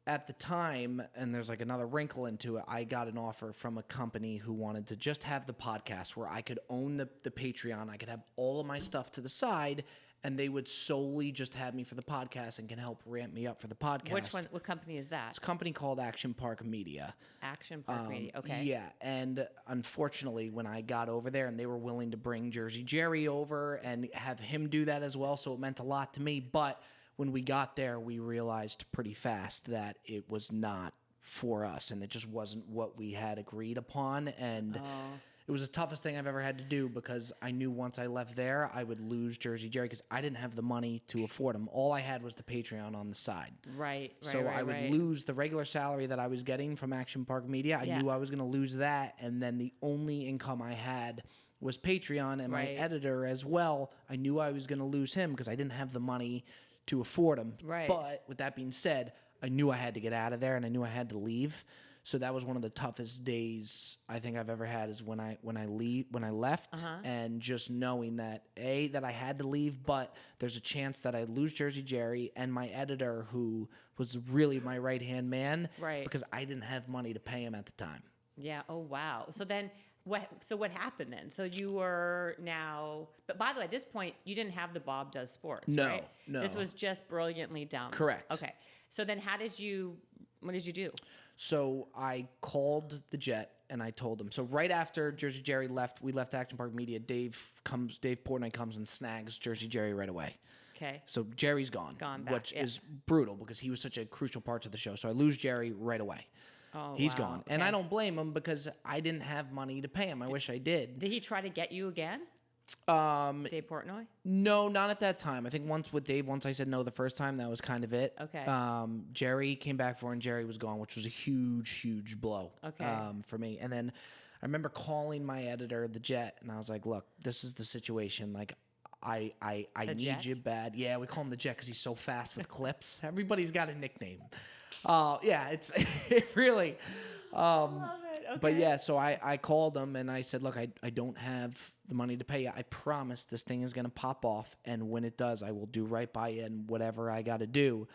at the time, and there's like another wrinkle into it, I got an offer from a company who wanted to just have the podcast where I could own the Patreon. I could have all of my stuff to the side, and they would solely just have me for the podcast and can help ramp me up for the podcast. Which one? What company is that? It's a company called Action Park Media. Action Park Media, okay. Yeah, and unfortunately, when I got over there, and they were willing to bring Jersey Jerry over and have him do that as well, so it meant a lot to me, but when we got there, we realized pretty fast that it was not for us, and it just wasn't what we had agreed upon. And it was the toughest thing I've ever had to do, because I knew once I left there, I would lose Jersey Jerry because I didn't have the money to afford him. All I had was the Patreon on the side. Right. So I would lose the regular salary that I was getting from Action Park Media. I knew I was going to lose that, and then the only income I had was Patreon, and my editor as well. I knew I was going to lose him because I didn't have the money to afford them. Right. But with that being said, I knew I had to get out of there, and I knew I had to leave. So that was one of the toughest days I think I've ever had, is when I left, and just knowing that that I had to leave, but there's a chance that I'd lose Jersey Jerry and my editor, who was really my right hand man, because I didn't have money to pay him at the time. Yeah. Oh wow. So then what happened then? So you were now, but by the way, at this point, you didn't have the Bob Does Sports, right? No. This was just brilliantly done. Correct. Okay. So then what did you do? So I called the Jet, and I told him. So right after Jersey Jerry left, we left Action Park Media. Dave Portnoy comes and snags Jersey Jerry right away. Okay. So Jerry's gone back, which is brutal, because he was such a crucial part to the show. So I lose Jerry right away. Oh, He's wow. gone. And I don't blame him, because I didn't have money to pay him. I wish I did. Did he try to get you again? Dave Portnoy? No, not at that time. I think once I said no the first time, that was kind of it. Okay. Jerry came back for, and Jerry was gone, which was a huge, huge blow for me. And then I remember calling my editor, the Jet, and I was like, look, this is the situation. Like, I need Jet? you bad. Yeah, we call him the Jet because he's so fast with clips. Everybody's got a nickname. It really. I love it. Okay. But yeah, so I called him, and I said, look, I don't have the money to pay you. I promise this thing is going to pop off, and when it does, I will do right by you and whatever I got to do.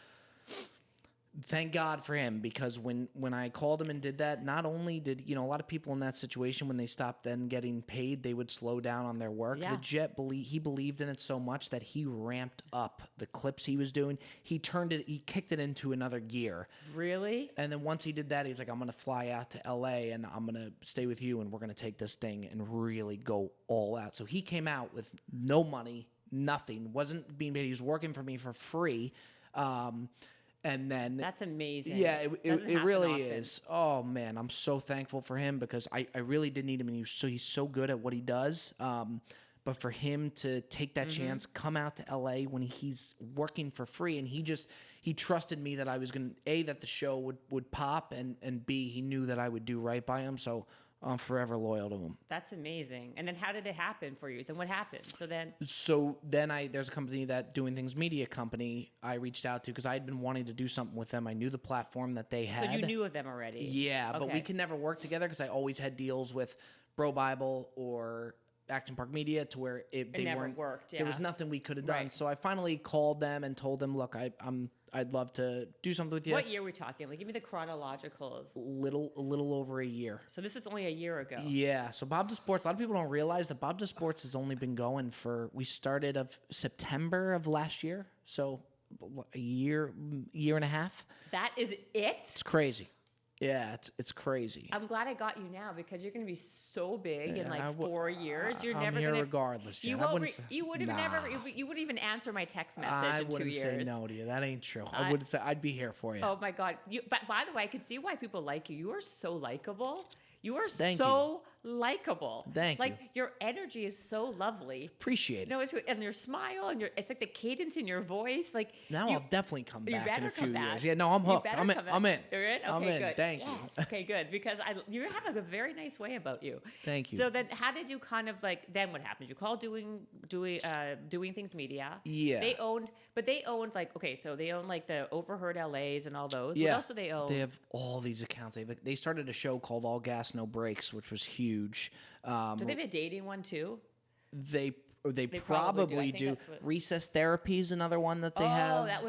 thank God for him, because when I called him and did that, not only did, a lot of people in that situation, when they stopped then getting paid, they would slow down on their work. Yeah. The Jet, he believed in it so much that he ramped up the clips he was doing. He kicked it into another gear. Really? And then once he did that, he's like, I'm going to fly out to LA and I'm going to stay with you and we're going to take this thing and really go all out. So he came out with no money, nothing, wasn't being paid. He was working for me for free. And then that's amazing. Yeah, it really often. is. Oh man, I'm so thankful for him, because I really did need him, and he's so good at what he does. But for him to take that chance, come out to LA when he's working for free, and he trusted me that I was gonna, that the show would pop, and B, he knew that I would do right by him. So I'm forever loyal to him. That's amazing. And then how did it happen for you? Then what happened? So then there's a company, that Doing Things Media company, I reached out to, because I had been wanting to do something with them. I knew the platform that they had. So you knew of them already? Yeah, but we could never work together because I always had deals with Bro Bible or Action Park Media, to where they never weren't worked. Yeah. There was nothing we could have done. Right. So I finally called them and told them, look, I'd love to do something with you. What year are we talking? Like, give me the chronological of... A little over a year. So this is only a year ago. Yeah. So Bob to Sports, a lot of people don't realize that Bob to Sports has only been going we started of September of last year. So a year and a half. That is it? It's crazy. Yeah, it's crazy. I'm glad I got you now, because you're going to be so big in like 4 years. You're never here going to, regardless. Jen. you wouldn't even answer my text message I in 2 wouldn't years. say no to you. That ain't true. I wouldn't say. I'd be here for you. Oh my God! But by the way, I can see why people like you. You are so likable. You are Thank so likable. Thank you. Like, your energy is so lovely. Appreciate it. And your smile, and it's like the cadence in your voice. Like, now I'll definitely come back in a few back. years. Yeah, no, I'm hooked. I'm in. You're in? Okay, I'm in. good. Thank yes. you. Okay, good. Because you have a very nice way about you. Thank you. So then, how did you kind of then what happened? You called Doing Things Media. Yeah. They owned like the Overheard LAs and all those. Yeah. What else do they own? They have all these accounts. They started a show called All Gas No Breaks, which was huge. Do they have a dating one too? They probably probably do. I do. think that's what... Recess Therapy is another one that they have. I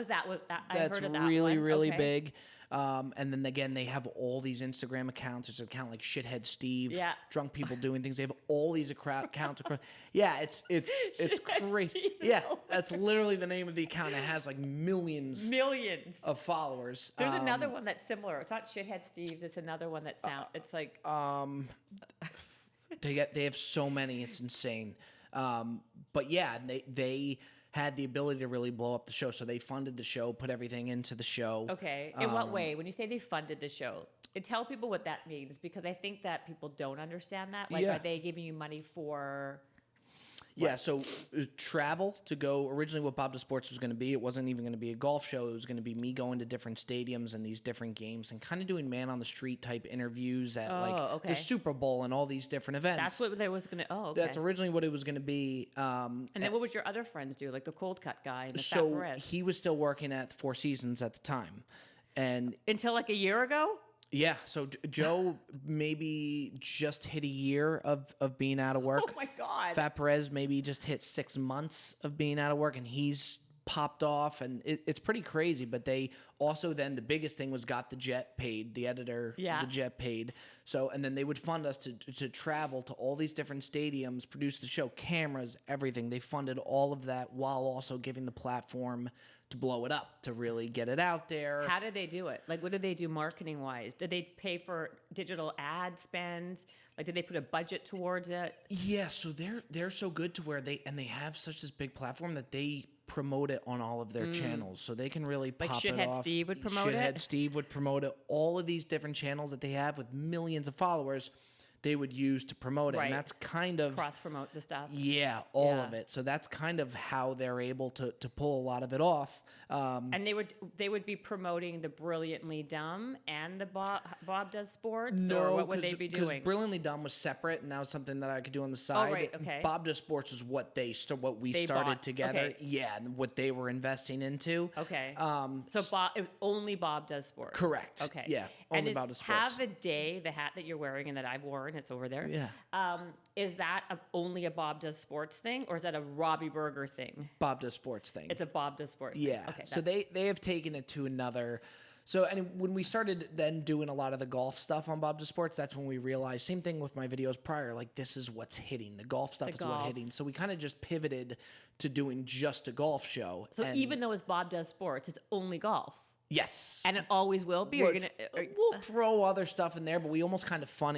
That's heard of that really, one. really Okay. big. And then again, they have all these Instagram accounts. There's an account like Shithead Steve, Yeah. drunk people doing things. They have all these accounts across. Yeah, it's Shithead crazy. Steve. Yeah, that's literally the name of the account. It has like millions Of followers. There's another one that's similar. It's not Shithead Steve's. It's another one that it's like. They have so many. It's insane. But yeah, they had the ability to really blow up the show. So they funded the show, put everything into the show. Okay. In what way? When you say they funded the show, tell people what that means, because I think that people don't understand that. Like, Yeah. are they giving you money for... Yeah, so travel to go. Originally, what Bob to Sports was going to be, it wasn't even going to be a golf show. It was going to be me going to different stadiums and these different games and kind of doing man on the street type interviews at the Super Bowl and all these different events. That's what they was going to... Oh, okay. That's originally what it was going to be. And then what would your other friends do, like the cold cut guy and the Fat Perez? He was still working at Four Seasons at the time, and until like a year ago. Yeah, so Joe maybe just hit a year of being out of work. Oh my God! Fat Perez maybe just hit 6 months of being out of work, and he's popped off, and it's pretty crazy. But they also then the biggest thing was got the Jet paid, the editor, the Jet paid. So and then they would fund us to travel to all these different stadiums, produce the show, cameras, everything. They funded all of that while also giving the platform to blow it up, to really get it out there. How did they do it? Like, what did they do marketing wise? Did they pay for digital ad spend? Like, did they put a budget towards it? Yeah, so they're so good to where they have such this big platform that they promote it on all of their channels, so they can really pop it off. Like Shithead Steve would promote it? Shithead Steve would promote it. All of these different channels that they have with millions of followers, they would use to promote it. Right. And that's kind of... cross-promote the stuff. Yeah, all of it. So that's kind of how they're able to pull a lot of it off. And they would be promoting the Brilliantly Dumb and the Bob Does Sports? Or what would they be doing? Because Brilliantly Dumb was separate, and that was something that I could do on the side. Oh, right, okay. Bob Does Sports was what we started bought. together. Okay. Yeah, and what they were investing into. Okay. So only Bob Does Sports. Correct. Okay. Yeah, only Bob Does Sports. Have a Day, the hat that you're wearing and that I've worn, it's over there. Yeah. Is that only a Bob Does Sports thing, or is that a Robbie Berger thing? Bob Does Sports thing. It's a Bob Does Sports Yeah. thing. Okay. So they have taken it to another So, and when we started then doing a lot of the golf stuff on Bob to Sports, that's when we realized, same thing with my videos prior, like this is what's hitting. The golf stuff is what's hitting. So we kind of just pivoted to doing just a golf show. So even though it's Bob Does Sports, it's only golf. Yes. And it always will be? We'll throw other stuff in there, but we almost kind of find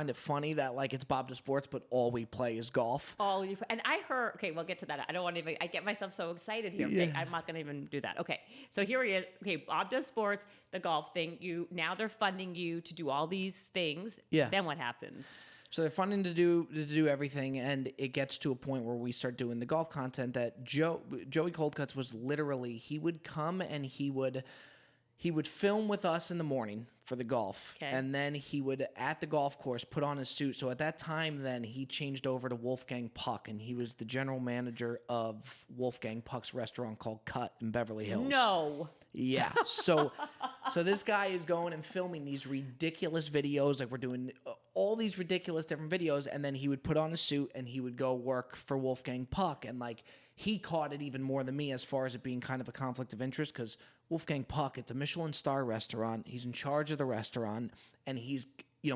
it funny that like it's Bob to Sports, but all we play is golf. And I heard, okay, we'll get to that. I don't want to even, I get myself so excited here. Yeah. I'm not going to even do that. Okay, so here he is. Okay, Bob Does Sports, the golf thing. Now they're funding you to do all these things. Yeah. Then what happens? So they're funding to do everything, and it gets to a point where we start doing the golf content that Joey Coldcuts was literally, he would come and he would film with us in the morning for the golf, and then he would, at the golf course, put on his suit. So at that time, then, he changed over to Wolfgang Puck, and he was the general manager of Wolfgang Puck's restaurant called Cut in Beverly Hills. No. Yeah. So this guy is going and filming these ridiculous videos, like we're doing all these ridiculous different videos, and then he would put on a suit, and he would go work for Wolfgang Puck, and like, he caught it even more than me as far as it being kind of a conflict of interest because Wolfgang Puck, it's a Michelin star restaurant. He's in charge of the restaurant, and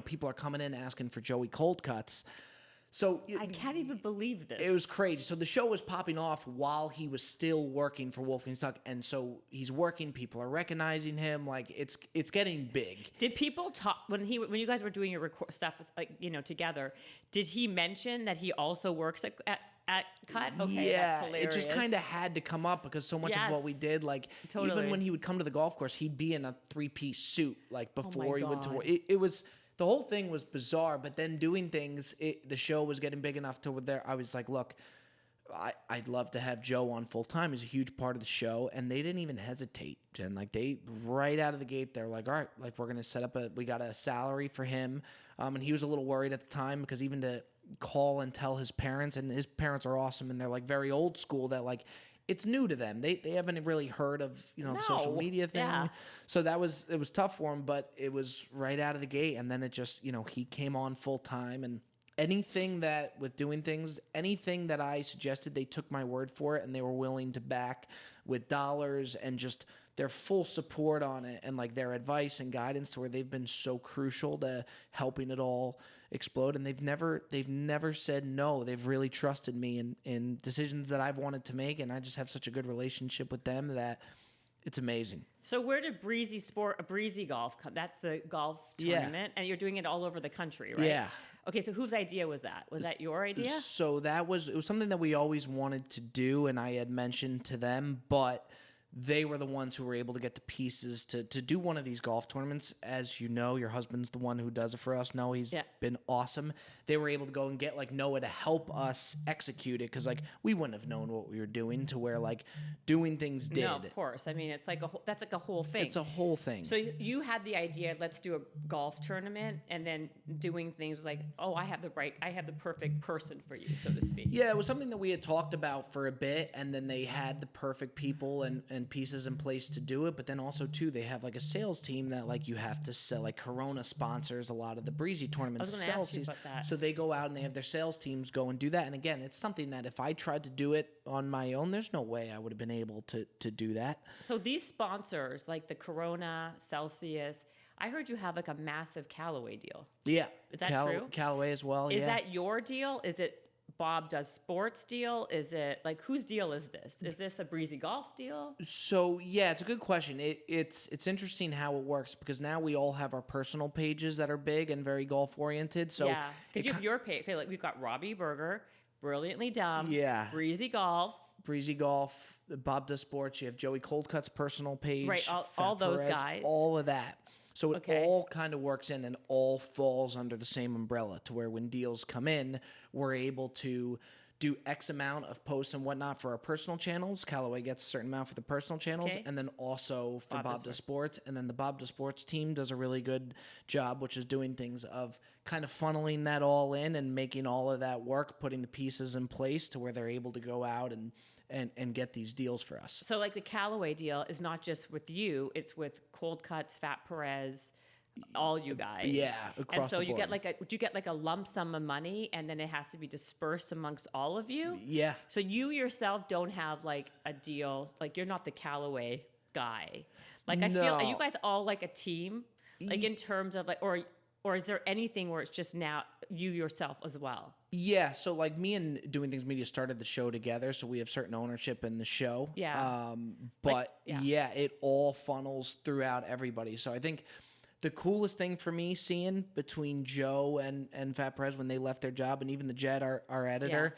people are coming in asking for Joey Coldcuts. So I can't even believe this. It was crazy. So the show was popping off while he was still working for Wolfgang Puck, and so he's working. People are recognizing him. Like it's getting big. Did people talk when you guys were doing your stuff with, together? Did he mention that he also works at Cut? Okay, yeah, that's hilarious. it just kind of had to come up because so much of what we did, like even when he would come to the golf course, he'd be in a 3-piece suit, like before he went to work. It was, the whole thing was bizarre, but then doing things, the show was getting big enough to where I was like, look, I'd love to have Joe on full time. He's a huge part of the show, and they didn't even hesitate. And like they right out of the gate, they're like, all right, like we're gonna set up we got a salary for him, and he was a little worried at the time because even to call and tell his parents, and his parents are awesome, and they're like very old school, that like it's new to them. They haven't really heard of the social media thing. Yeah. So it was tough for him, but it was right out of the gate, and then it just he came on full time, and anything that I suggested, they took my word for it, and they were willing to back with dollars and just their full support on it, and like their advice and guidance, to where they've been so crucial to helping it all explode. And they've never said no. They've really trusted me in decisions that I've wanted to make, and I just have such a good relationship with them that it's amazing. So where did Breezy Golf come? That's the golf tournament, and you're doing it all over the country, right? Yeah. Okay, so whose idea was that? Was that your idea? So it was something that we always wanted to do, and I had mentioned to them, but they were the ones who were able to get the pieces to do one of these golf tournaments. As you know, your husband's the one who does it for us. No, he's been awesome. They were able to go and get like Noah to help us execute it, because like we wouldn't have known what we were doing, to where like doing things did. No, of course. I mean, it's like that's like a whole thing. It's a whole thing. So you had the idea, let's do a golf tournament, and then doing things like, oh, I have the perfect person for you, so to speak. Yeah, it was something that we had talked about for a bit, and then they had the perfect people and pieces in place to do it. But then also too, they have like a sales team that like you have to sell. Like Corona sponsors a lot of the Breezy tournaments. So they go out and they have their sales teams go and do that. And again, it's something that if I tried to do it on my own, there's no way I would have been able to do that. So these sponsors, like the Corona, Celsius, I heard you have like a massive Callaway deal. Yeah. Is that true? Callaway as well. Is that your deal? Is it Bob Does Sports deal? Is it like, whose deal is this? Is this a Breezy Golf deal? So yeah, it's a good question. It's interesting how it works, because now we all have our personal pages that are big and very golf oriented. So yeah, because you have your page. Okay, like we've got Robbie Berger, Brilliantly Dumb. Yeah. Breezy Golf, Bob Does Sports. You have Joey Coldcut's personal page. Right, all those guys. All of that. So it all kind of works in and all falls under the same umbrella, to where when deals come in, we're able to do X amount of posts and whatnot for our personal channels. Callaway gets a certain amount for the personal channels, and then also for Bob Does Sports. And then the Bob Does Sports team does a really good job, which is doing things of kind of funneling that all in and making all of that work, putting the pieces in place to where they're able to go out and get these deals for us. So like the Callaway deal is not just with you, it's with Cold Cuts, Fat Perez, all you guys. Yeah, across and so the board. Would you get like a lump sum of money, and then it has to be dispersed amongst all of you? Yeah. So you yourself don't have like a deal, like you're not the Callaway guy? Like, I feel, are you guys all like a team? Like in terms of like, or is there anything where it's just now you yourself as well? Yeah, so like me and Doing Things Media started the show together, so we have certain ownership in the show. Yeah. But yeah, it all funnels throughout everybody. So I think the coolest thing for me seeing between Joe and Fat Perez when they left their job, and even the Jed, our editor,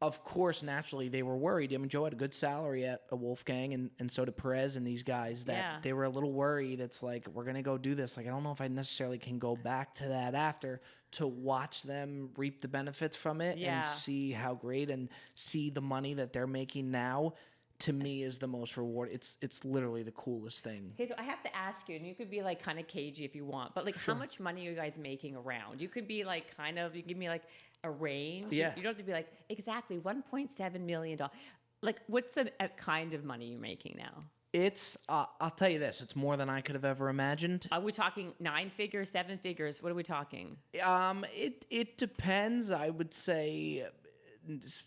of course, naturally, they were worried. I mean, Joe had a good salary at a Wolfgang, and so did Perez and these guys, that they were a little worried. It's like, we're going to go do this. Like, I don't know if I necessarily can go back to that after, to watch them reap the benefits from it and see how great, and see the money that they're making now. To me, is the most reward. It's literally the coolest thing. Okay, so I have to ask you, and you could be like kind of cagey if you want, but like, how much money are you guys making around? You could be like you give me like a range. Yeah. You don't have to be like exactly $1.7 million. Like, what's a kind of money you're making now? It's I'll tell you this, it's more than I could have ever imagined. Are we talking 9 figures, 7 figures? What are we talking? It depends. I would say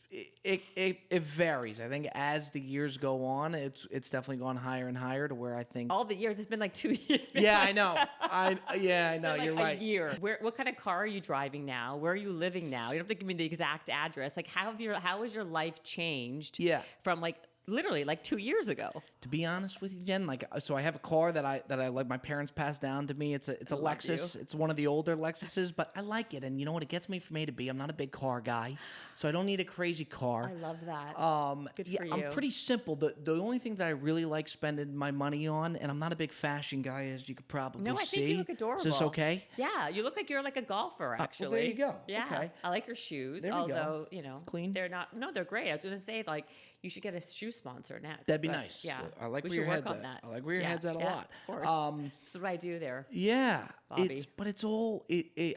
it varies. I think as the years go on, it's definitely gone higher and higher to where I think all the years. It's been like 2 years. Yeah, I know. I know. Like you're right. A year. What kind of car are you driving now? Where are you living now? You don't have to give me the exact address. Like, how has your life changed? Yeah. From like literally like 2 years ago. To be honest with you, Jen, like, so I have a car that I like, my parents passed down to me. It's a Lexus. It's one of the older Lexuses, but I like it. And you know what? It gets me from A to B. I'm not a big car guy, so I don't need a crazy car. I love that. Good for you. I'm pretty simple. The only thing that I really like spending my money on, and I'm not a big fashion guy, as you could probably see. No, I think you look adorable. Is this okay? Yeah, you look like you're like a golfer, actually. Well, there you go. Yeah, okay. I like your shoes. There we although, go. Clean. They're not. No, they're great. I was going to say, like, you should get a shoe sponsor next. That'd be nice. Yeah, I like we where your should head's work on at. that. I like where your head's at a lot. Of course. This is what I do there. Yeah, Bobby. It's all.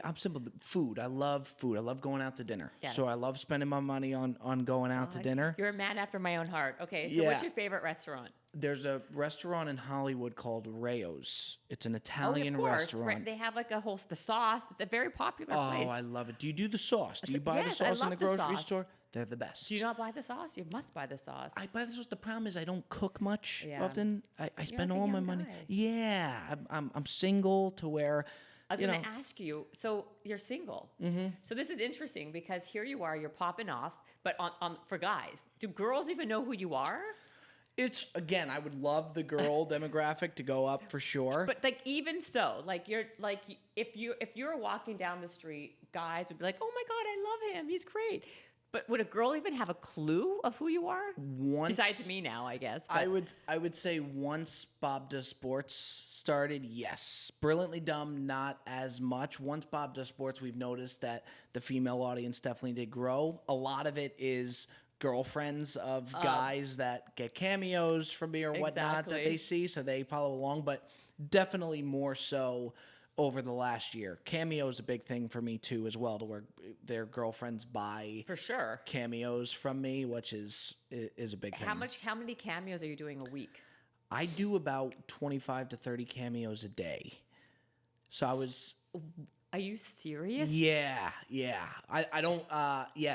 I'm simple. Food. I love food. I love going out to dinner. Yes. So I love spending my money on going out to dinner. You're a man after my own heart. Okay, so what's your favorite restaurant? There's a restaurant in Hollywood called Rayo's. It's an Italian of course. restaurant. They have like the sauce. It's a very popular place. Oh, I love it. Do you do the sauce? Do you buy the sauce in the grocery store? They're the best. Do you not buy the sauce? You must buy the sauce. I buy the sauce. The problem is I don't cook much often. I spend like a all my young money. guy. Yeah, I'm single to where. I was going to ask you. So you're single. Mm-hmm. So this is interesting because here you are. You're popping off, but on for guys, do girls even know who you are? It's, again, I would love the girl demographic to go up for sure. But like, even so, like, you're like, if you're walking down the street, guys would be like, "Oh my God, I love him. He's great." But would a girl even have a clue of who you are? Besides me now, I guess. But. I would say once Bob Does Sports started, yes. Brilliantly Dumb, not as much. Once Bob Does Sports, we've noticed that the female audience definitely did grow. A lot of it is girlfriends of guys that get cameos from me or whatnot that they see, so they follow along. But definitely more so over the last year. Cameo is a big thing for me too, as well, to where their girlfriends buy for sure cameos from me, which is a big thing. How many cameos are you doing a week? I do about 25 to 30 cameos a day. So I was. Are you serious? Yeah. I don't.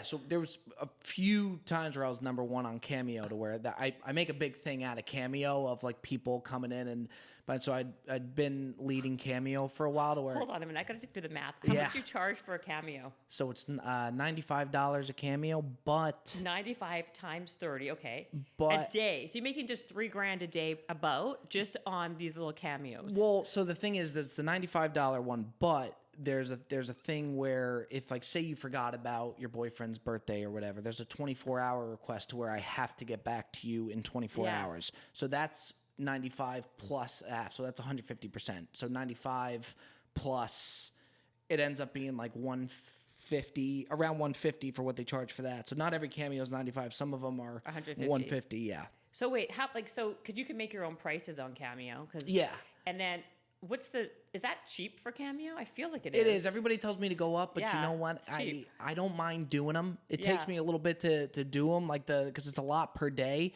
So there was a few times where I was number one on Cameo, to where I make a big thing out of Cameo of like people coming in but so I'd been leading Cameo for a while, to where. Hold on a minute, I gotta do the math. How much do you charge for a cameo? So it's $95 a cameo, but 95 times 30, okay. But a day. So you're making just $3,000 a day just on these little cameos. Well, so the thing is, that's the $95 one, but there's a thing where if, like, say you forgot about your boyfriend's birthday or whatever, there's a 24-hour request to where I have to get back to you in 24 hours. So that's 95 plus half, so that's 150%. So 95 plus, it ends up being like 150, around 150 for what they charge for that. So not every cameo is 95. Some of them are 150. Yeah. So wait, because you can make your own prices on Cameo, and then is that cheap for Cameo? I feel like it is. It is. Everybody tells me to go up, but you know what? I don't mind doing them. It takes me a little bit to do them, because it's a lot per day.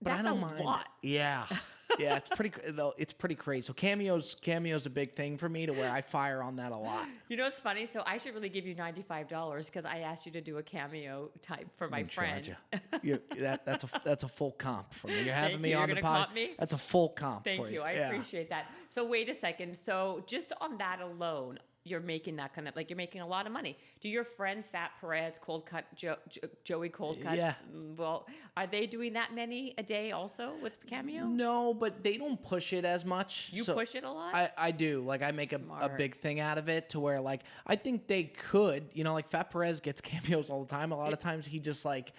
But That's I don't mind. A lot. Yeah. Yeah, it's pretty crazy. So Cameo's a big thing for me to where I fire on that a lot. You know, it's funny. So I should really give you $95 because I asked you to do a cameo type for my friend. That's a full comp for me. You're having Thank me you. on You're the gonna pod. comp me? That's a full comp. Thank for you. I Yeah. appreciate that. So wait a second. So just on that alone, you're making that kind of like you're making a lot of money. Do your friends, Fat Perez, Cold Cut, Joey Cold Cuts? Yeah. Well, are they doing that many a day also with Cameo? No, but they don't push it as much. You push it a lot? I do. Like I make a Smart. big thing out of it to where like I think they could, like Fat Perez gets cameos all the time. A lot of times he just like,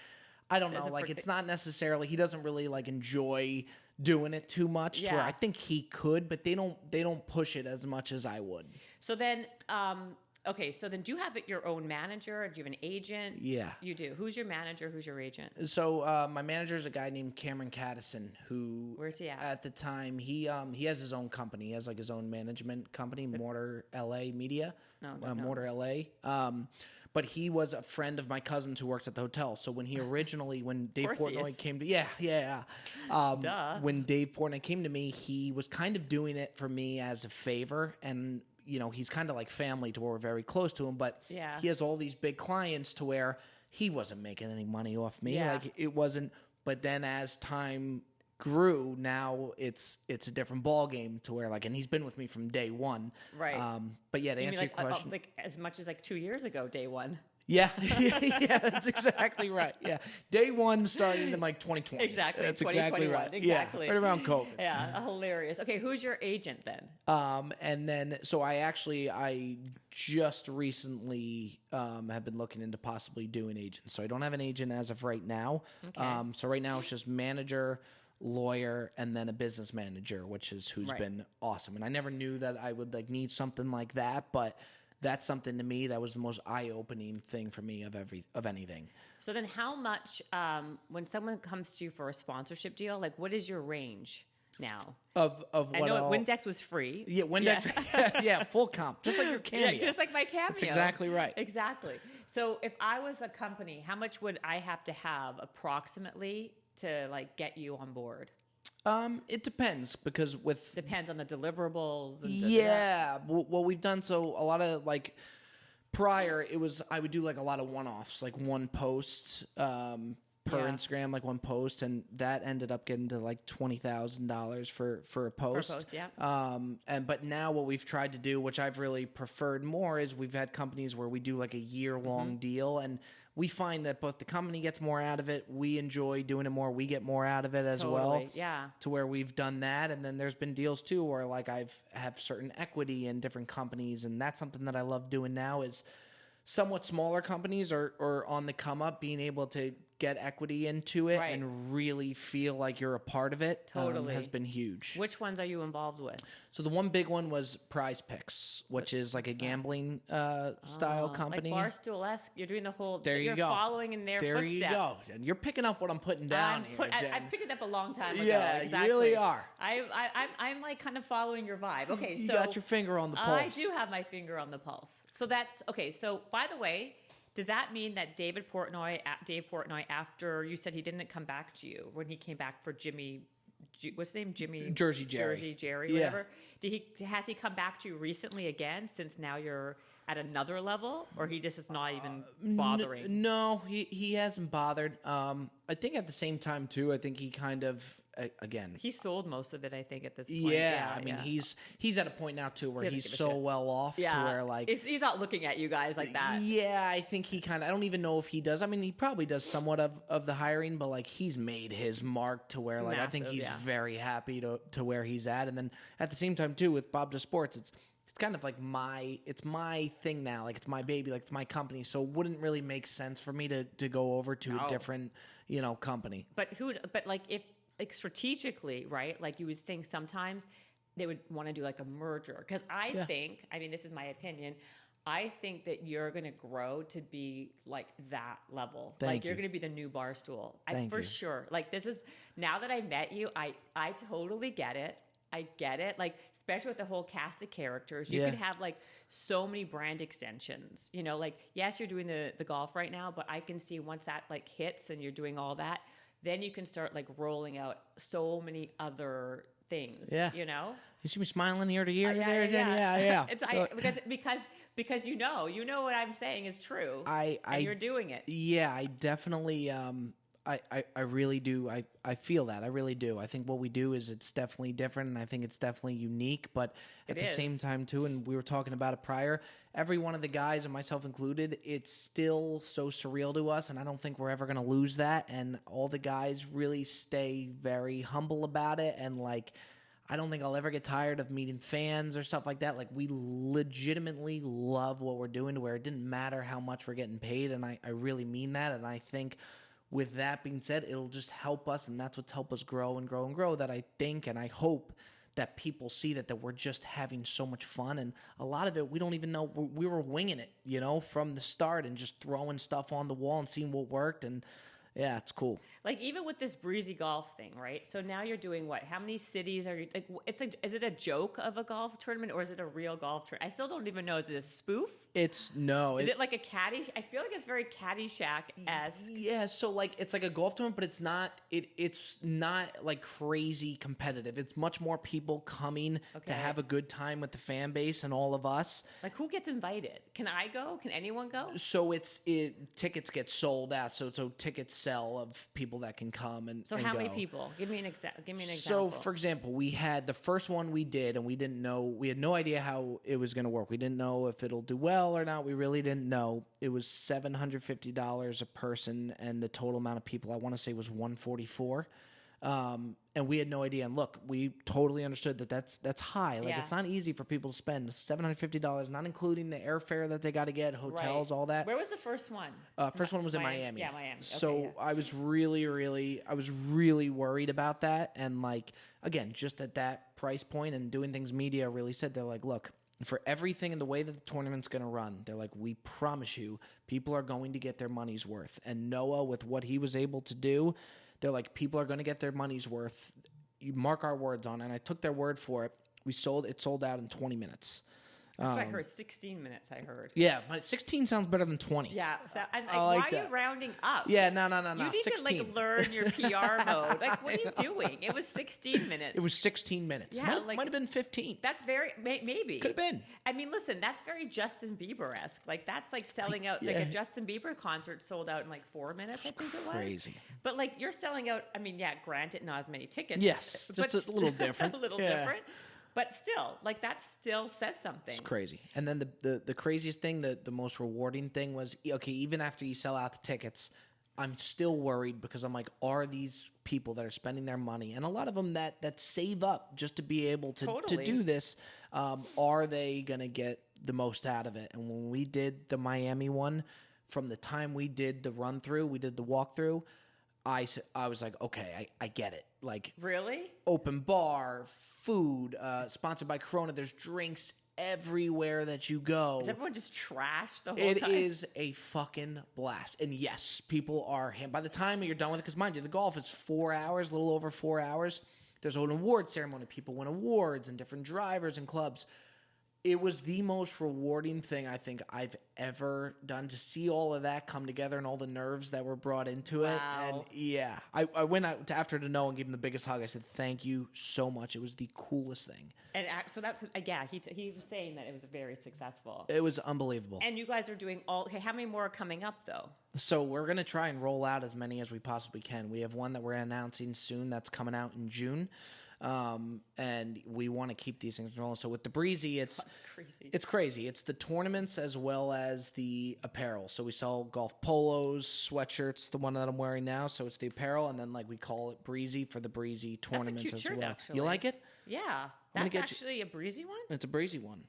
I don't know, like it's not necessarily, he doesn't really like enjoy doing it too much to where I think he could, but they don't push it as much as I would. So then, okay, so then do you have your own manager? Do you have an agent? Yeah. You do. Who's your manager? Who's your agent? So my manager is a guy named Cameron Caddison, who Where's he at? At the time he has his own company. He has like his own management company, Mortar LA Media. Mortar LA. But he was a friend of my cousin's who works at the hotel. So when when Dave Portnoy came to when Dave Portnoy came to me, he was kind of doing it for me as a favor, and he's kind of like family to where we're very close to him, but he has all these big clients to where he wasn't making any money off me. Yeah. Like it wasn't, but then as time grew, now it's a different ball game to where and he's been with me from day one. Right. But yeah, to answer your question. Like as much as like 2 years ago, day one. Yeah, yeah, that's exactly right. Yeah, day one started in like 2020. Exactly, that's 2021. Exactly right. Exactly, yeah, right around COVID. Yeah, hilarious. Okay, who's your agent then? And then so I just recently have been looking into possibly doing agents. So I don't have an agent as of right now. Okay. So right now it's just manager, lawyer, and then a business manager, who's been awesome. And I never knew that I would need something like that, but that's something to me that was the most eye-opening thing for me of anything. So then how much, when someone comes to you for a sponsorship deal, what is your range now? Of what? I know Windex was free. Yeah, Windex, yeah, full comp, just like your cameo. Yeah, just like my cameo. That's exactly right. Exactly. So if I was a company, how much would I have to have approximately to get you on board? It depends because depends on the deliverables. And what we've done, so a lot of prior I would do a lot of one-offs, one post per Instagram, one post, and that ended up getting to $20,000 for a post. For a post, yeah. But now what we've tried to do, which I've really preferred more, is we've had companies where we do a year-long deal, and we find that both the company gets more out of it, we enjoy doing it more, we get more out of it as well. Yeah. To where we've done that, and then there's been deals too where have certain equity in different companies, and that's something that I love doing now is somewhat smaller companies are on the come up, being able to get equity into it and really feel like you're a part of it. Totally. Has been huge. Which ones are you involved with? So the one big one was Prize Picks, which is a gambling style company. Like Barstool-esque. You're doing the whole... There you you're go. Following in their footsteps. There you go. And you're picking up what I'm putting down here, Jen. I picked it up a long time ago. Yeah, exactly. you really are. I'm kind of following your vibe. Okay, you so... got your finger on the pulse. I do have my finger on the pulse. So that's... Okay, so by the way... Does that mean that Dave Portnoy, after you said he didn't come back to you when he came back for what's his name? Jersey Jerry. Jersey Jerry, whatever. Has he come back to you recently again since now you're at another level, or he just is not even bothering? No, he hasn't bothered. I think at the same time too, I think he kind of again he sold most of it. I think at this point. Yeah, I mean he's at a point now too where he's so well off to where he's not looking at you guys like that. Yeah, I think he kind of. I don't even know if he does. I mean, he probably does somewhat of the hiring, but he's made his mark to where Massive, I think he's very happy to where he's at. And then at the same time too with Bob to Sports, it's kind of my thing now. It's my baby. It's my company. So it wouldn't really make sense for me to go over to a different company. But if strategically, right? You would think sometimes they would want to do a merger. Because I think, I mean, this is my opinion, I think that you're going to grow to be that level. Thank you. You're going to be the new Barstool. For sure. This is, now that I met you, I totally get it. I get it. Especially with the whole cast of characters, you can have so many brand extensions. Yes, you're doing the golf right now, but I can see once that hits and you're doing all that, then you can start rolling out so many other things. Yeah. You know. You see me smiling ear to ear Yeah, there, Jen? Yeah. Because you know what I'm saying is true. And you're doing it. Yeah, I definitely. I really do. I feel that. I really do. I think what we do is it's definitely different, and I think it's definitely unique. But at the same time, too, and we were talking about it prior, every one of the guys, and myself included, it's still so surreal to us, and I don't think we're ever going to lose that. And all the guys really stay very humble about it, and like, I don't think I'll ever get tired of meeting fans or stuff like that. Like, we legitimately love what we're doing to where it didn't matter how much we're getting paid, and I really mean that. And I think with that being said, it'll just help us, and that's what's helped us grow and grow and grow, that I think and I hope that people see that we're just having so much fun. And a lot of it, we don't even know. We were winging it, you know, from the start and just throwing stuff on the wall and seeing what worked. And yeah, it's cool. Like, even with this Breezy Golf thing, right? So now you're doing what? How many cities are you, like, is it a joke of a golf tournament, or is it a real golf tournament? I still don't even know. Is it a spoof? Is it like a caddy? I feel like it's very Caddyshack-esque. Yeah, so like it's like a golf tournament, but it's not like crazy competitive. It's much more people coming to have a good time with the fan base and all of us. Like, who gets invited? Can I go? Can anyone go? So tickets get sold out. So tickets sell of people that can come and So how go. many people? Give me an example. So, for example, we had the first one we did, and we had no idea how it was going to work. We didn't know if it'll do well or not. We really didn't know. It was $750 a person, and the total amount of people, I want to say, was 144. And we had no idea. And look, we totally understood that's high. Like, it's not easy for people to spend $750, not including the airfare that they got to get, hotels, all that. Where was the first one? First one was in Miami. Yeah, Miami. Okay, so I was really worried about that. And like, again, just at that price point and doing things media really said, they're like, look, for everything and the way that the tournament's going to run, they're like, we promise you, people are going to get their money's worth. And Noah, with what he was able to do, they're like, people are going to get their money's worth. You mark our words on it. And I took their word for it. It sold out in 20 minutes. I heard 16 minutes, I heard. Yeah, but 16 sounds better than 20. Yeah. So why are you rounding up? Yeah, no. You need 16. to like learn your PR mode. Like, what are you doing? It was 16 minutes. It was 16 minutes. Yeah, might have been 15. That's very, maybe. Could have been. I mean, listen, that's very Justin Bieber-esque. Like, that's like selling out, like a Justin Bieber concert sold out in like 4 minutes, I think it was. Crazy. But like, you're selling out, I mean, yeah, granted, not as many tickets. Yes, just a little different. A little different. But still, like, that still says something. It's crazy. And then the craziest thing, the most rewarding thing was, okay, even after you sell out the tickets, I'm still worried because I'm like, are these people that are spending their money, and a lot of them that save up just to be able to do this, are they going to get the most out of it? And when we did the Miami one, from the time we did the run-through, we did the walkthrough, I was like, okay, I get it. Like, really? Open bar, food, sponsored by Corona. There's drinks everywhere that you go. Is everyone just trash the whole time? It time? is a fucking blast. And yes, people are, by the time you're done with it, because mind you, the golf is 4 hours, a little over 4 hours. There's an award ceremony. People win awards and different drivers and clubs. It was the most rewarding thing I think I've ever done, to see all of that come together and all the nerves that were brought into it. And yeah, I went out after to Noah and gave him the biggest hug. I said, thank you so much. It was the coolest thing. And so that's, he was saying that it was very successful. It was unbelievable. And you guys are doing how many more are coming up though? So we're going to try and roll out as many as we possibly can. We have one that we're announcing soon that's coming out in June. And we want to keep these things rolling. So with the Breezy, it's crazy. It's crazy. It's the tournaments as well as the apparel. So we sell golf polos, sweatshirts, the one that I'm wearing now. So it's the apparel, and then like we call it Breezy for the Breezy tournaments. That's a cute as shirt, well. actually. You like it? Yeah, that's actually a Breezy one. It's a Breezy one.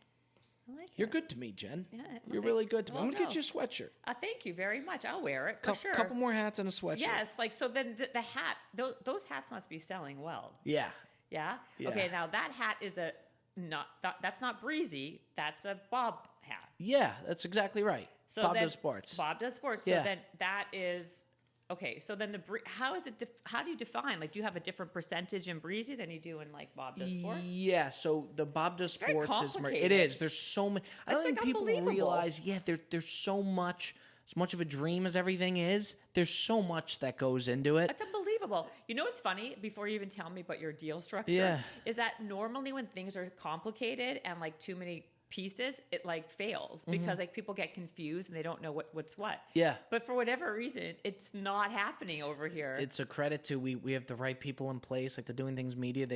I like it. You're good to me, Jen. Yeah, you're really good to me. I'm gonna get you a sweatshirt. Thank you very much. I'll wear it for sure. Couple more hats and a sweatshirt. Yes, like so. Then the hat, those hats must be selling well. Yeah. Yeah? Okay, now that hat is that's not Breezy, that's a Bob hat. Yeah, that's exactly right. So Bob does sports. Bob does sports. So then that is okay. So then how is it? How do you define? Like, do you have a different percentage in Breezy than you do in like Bob does sports? Yeah. So the Bob does sports is complicated. It is. There's so many. I don't think people realize. Yeah, there's so much. As much of a dream as everything is, there's so much that goes into it. It's unbelievable. unbelievable. You know what's funny? Before you even tell me about your deal structure, is that normally when things are complicated and like too many pieces, it like fails because like people get confused and they don't know what's what. Yeah. But for whatever reason, it's not happening over here. It's a credit to we have the right people in place, like the Doing Things Media.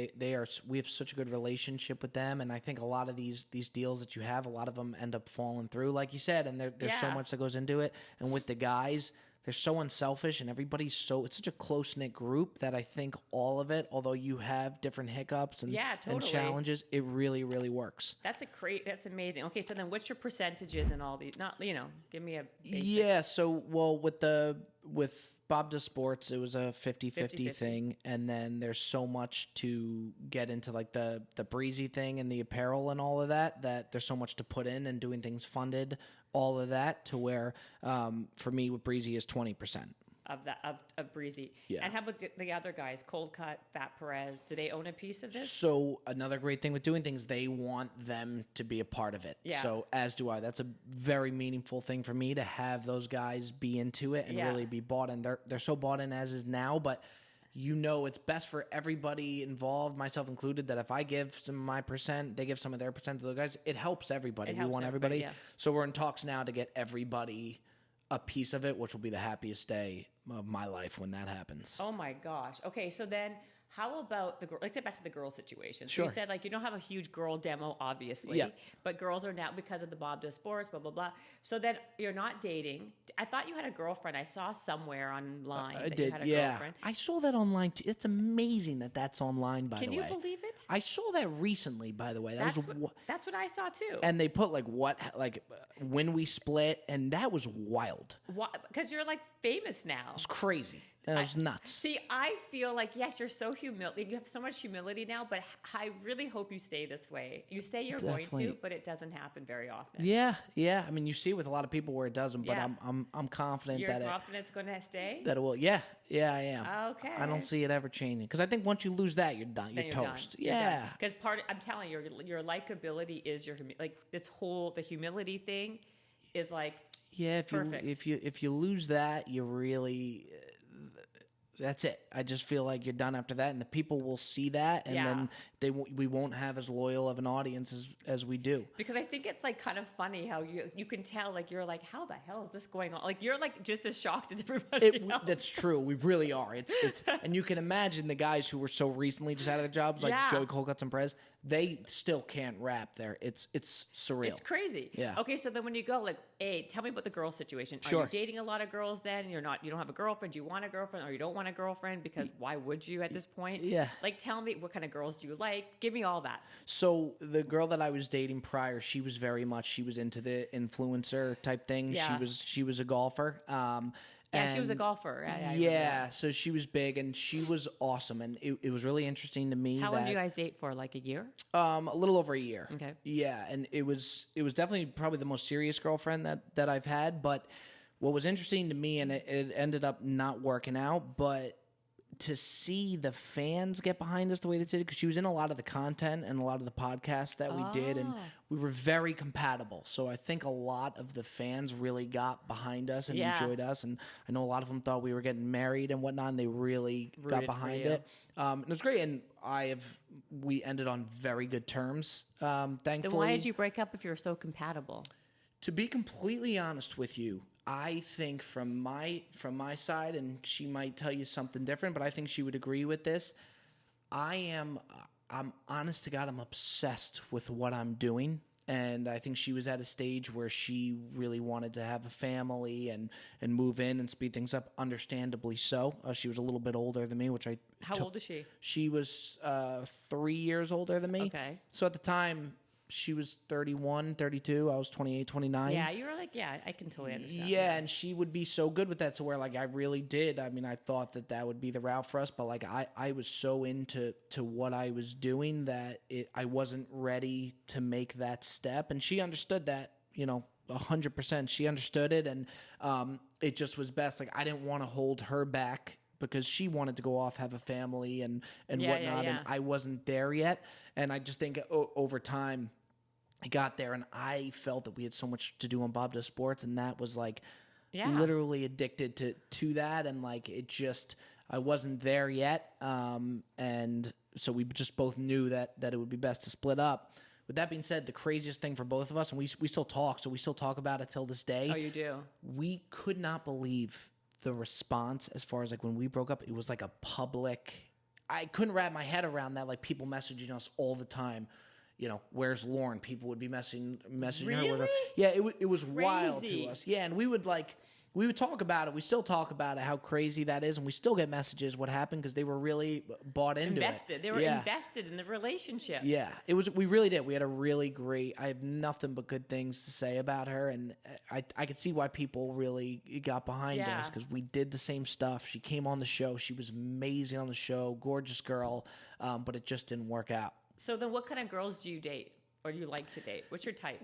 We have such a good relationship with them, and I think a lot of these deals that you have, a lot of them end up falling through, like you said, and there's so much that goes into it. And with the guys, they're so unselfish, and it's such a close-knit group that I think all of it, although you have different hiccups and challenges, it really, really works. That's amazing. Okay, so then what's your percentages in all these? Not, give me a basic. Yeah, so, well, with Bob Does Sports, it was a 50-50 thing, and then there's so much to get into, like the Breezy thing and the apparel and all of that there's so much to put in, and Doing Things funded all of that to where, for me, with Breezy is 20%. Of Breezy. Yeah. And how about the other guys, Cold Cut, Fat Perez? Do they own a piece of this? So another great thing with Doing Things, they want them to be a part of it. Yeah. So as do I. That's a very meaningful thing for me to have those guys be into it and really be bought in. They're so bought in as is now, but it's best for everybody involved, myself included, that if I give some of my percent, they give some of their percent to the guys, it helps everybody. We want everybody. Yeah. So we're in talks now to get everybody a piece of it, which will be the happiest day of my life when that happens. Oh my gosh. Okay, so then how about the girl? Let's get back to the girl situation. So Sure. you said like you don't have a huge girl demo, obviously, but girls are now because of the Bob Does Sports, blah blah blah. So then you're not dating. I thought you had a girlfriend. I saw somewhere online I that did. you had a girlfriend. I saw that online too. It's amazing that's online. By the way, can you believe it? I saw that recently. By the way, that's what I saw too. And they put when we split, and that was wild. Because you're like famous now. It's crazy. That was nuts. See, I feel like, yes, you're so humility. You have so much humility now, but I really hope you stay this way. You say you're going to, but it doesn't happen very often. Yeah. I mean, you see it with a lot of people where it doesn't, but I'm confident You're confident it's going to stay? That it will. Yeah, I am. Okay. I don't see it ever changing. Because I think once you lose that, you're done. You're toast. Done. Yeah. Because I'm telling you, your likability is the humility thing is like, perfect. If you lose that, you really... That's it. I just feel like you're done after that, and the people will see that, and then we won't have as loyal of an audience as we do. Because I think it's like kind of funny how you can tell, like you're like, how the hell is this going on? Like you're like just as shocked as everybody else. That's true. We really are. It's and you can imagine the guys who were so recently just out of their jobs, like Joey Colcuts and Perez. They still can't rap there. It's surreal. It's crazy. Yeah. Okay, so then when you go, like, hey, tell me about the girl situation. Sure. Are you dating a lot of girls then? You don't have a girlfriend. Do you want a girlfriend or you don't want a girlfriend? Because why would you at this point? Yeah. Like, tell me, what kind of girls do you like? Give me all that. So the girl that I was dating prior, she was into the influencer type thing. Yeah. She was a golfer. She was a golfer. So she was big and she was awesome, and it was really interesting to me. How long do you guys date for? Like a year? A little over a year. Okay. Yeah, and it was definitely probably the most serious girlfriend that I've had. But what was interesting to me, and it ended up not working out, but to see the fans get behind us the way they did, because she was in a lot of the content and a lot of the podcasts that we did, and we were very compatible. So I think a lot of the fans really got behind us and enjoyed us. And I know a lot of them thought we were getting married and whatnot, and they really got behind it. It was great, and we ended on very good terms, thankfully. Then why did you break up if you were so compatible? To be completely honest with you, I think from my side, and she might tell you something different, but I think she would agree with this. I'm honest to God, I'm obsessed with what I'm doing. And I think she was at a stage where she really wanted to have a family and move in and speed things up, understandably so. She was a little bit older than me, which How old is she? She was 3 years older than me. Okay. So at the time, she was 31, 32. I was 28, 29. Yeah, you were like, I can totally understand. Yeah, and she would be so good with that to where, like, I really did. I mean, I thought that would be the route for us, but, like, I was so into what I was doing that I wasn't ready to make that step. And she understood that, 100%. She understood it, and it just was best. Like, I didn't want to hold her back because she wanted to go off, have a family and whatnot, and I wasn't there yet. And I just think over time, I got there, and I felt that we had so much to do on Bob Does Sports, and that was like literally addicted to that, and like it just I wasn't there yet, and so we just both knew that it would be best to split up. With that being said, the craziest thing for both of us, and we still talk, so we still talk about it till this day. Oh, you do? We could not believe the response as far as like when we broke up. It was like a public. I couldn't wrap my head around that. Like people messaging us all the time. You know, where's Lauren? People would be messaging really? her. Yeah, it was Crazy. wild to us. Yeah, and we would talk about it. We still talk about it, how crazy that is, and we still get messages what happened because they were really bought into it. They were invested in the relationship. Yeah, it was. We really did. We had a really great. I have nothing but good things to say about her, and I could see why people really got behind us because we did the same stuff. She came on the show. She was amazing on the show, gorgeous girl, but it just didn't work out. So then, what kind of girls do you date? Or do you like to date? What's your type?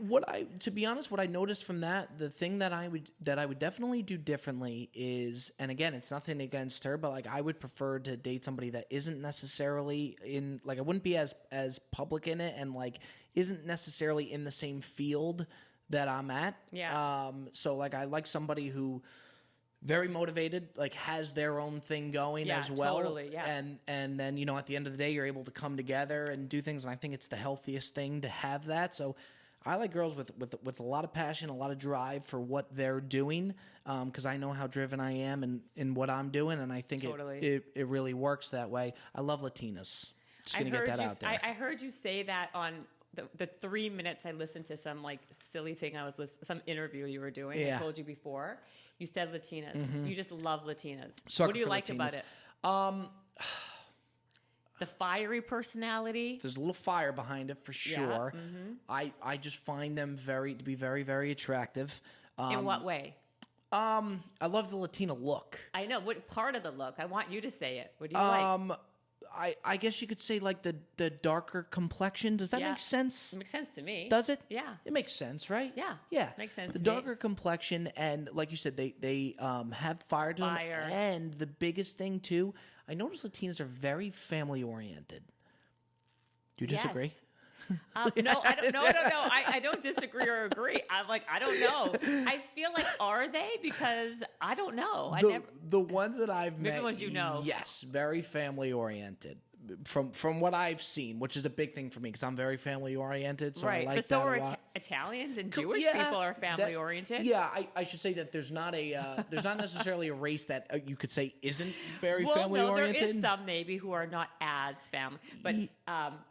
To be honest, what I noticed from that, the thing that I would definitely do differently is, and again, it's nothing against her, but like I would prefer to date somebody that isn't necessarily in, like I wouldn't be as public in it, and like isn't necessarily in the same field that I'm at. Yeah. So like I like somebody who very motivated, like has their own thing going as well. Totally, yeah. And then, you know, at the end of the day, you're able to come together and do things. And I think it's the healthiest thing to have that. So I like girls with a lot of passion, a lot of drive for what they're doing. Because I know how driven I am in what I'm doing. And I think it really works that way. I love Latinas. Just going to get that out there. I heard you say that on the 3 minutes I listened to some like silly thing some interview you were doing. Yeah. I told you before. You said Latinas. Mm-hmm. You just love Latinas. Sucker what do you for like Latinas. about it? The fiery personality. There's a little fire behind it for sure. Yeah. Mm-hmm. I just find them to be very, very attractive. In what way? I love the Latina look. I know. What part of the look? I want you to say it. What do you like? I guess you could say like the darker complexion. Does that make sense? It makes sense to me. Does it? Yeah. It makes sense, right? Yeah. Yeah. Makes sense The to darker me. complexion, and like you said, they have fire to them. And the biggest thing too, I notice Latinas are very family oriented. Do you disagree? Yes. No, I don't. No. I don't disagree or agree. I'm like, I don't know. I feel like, are they? Because I don't know. The ones that I've met, the ones you know. Yes, very family oriented. From what I've seen, which is a big thing for me because I'm very family oriented, so right. I like but so that are a lot. Italians and Jewish people are family oriented. Yeah, I should say that there's not necessarily a race that you could say isn't very family oriented. There is some maybe who are not as family, but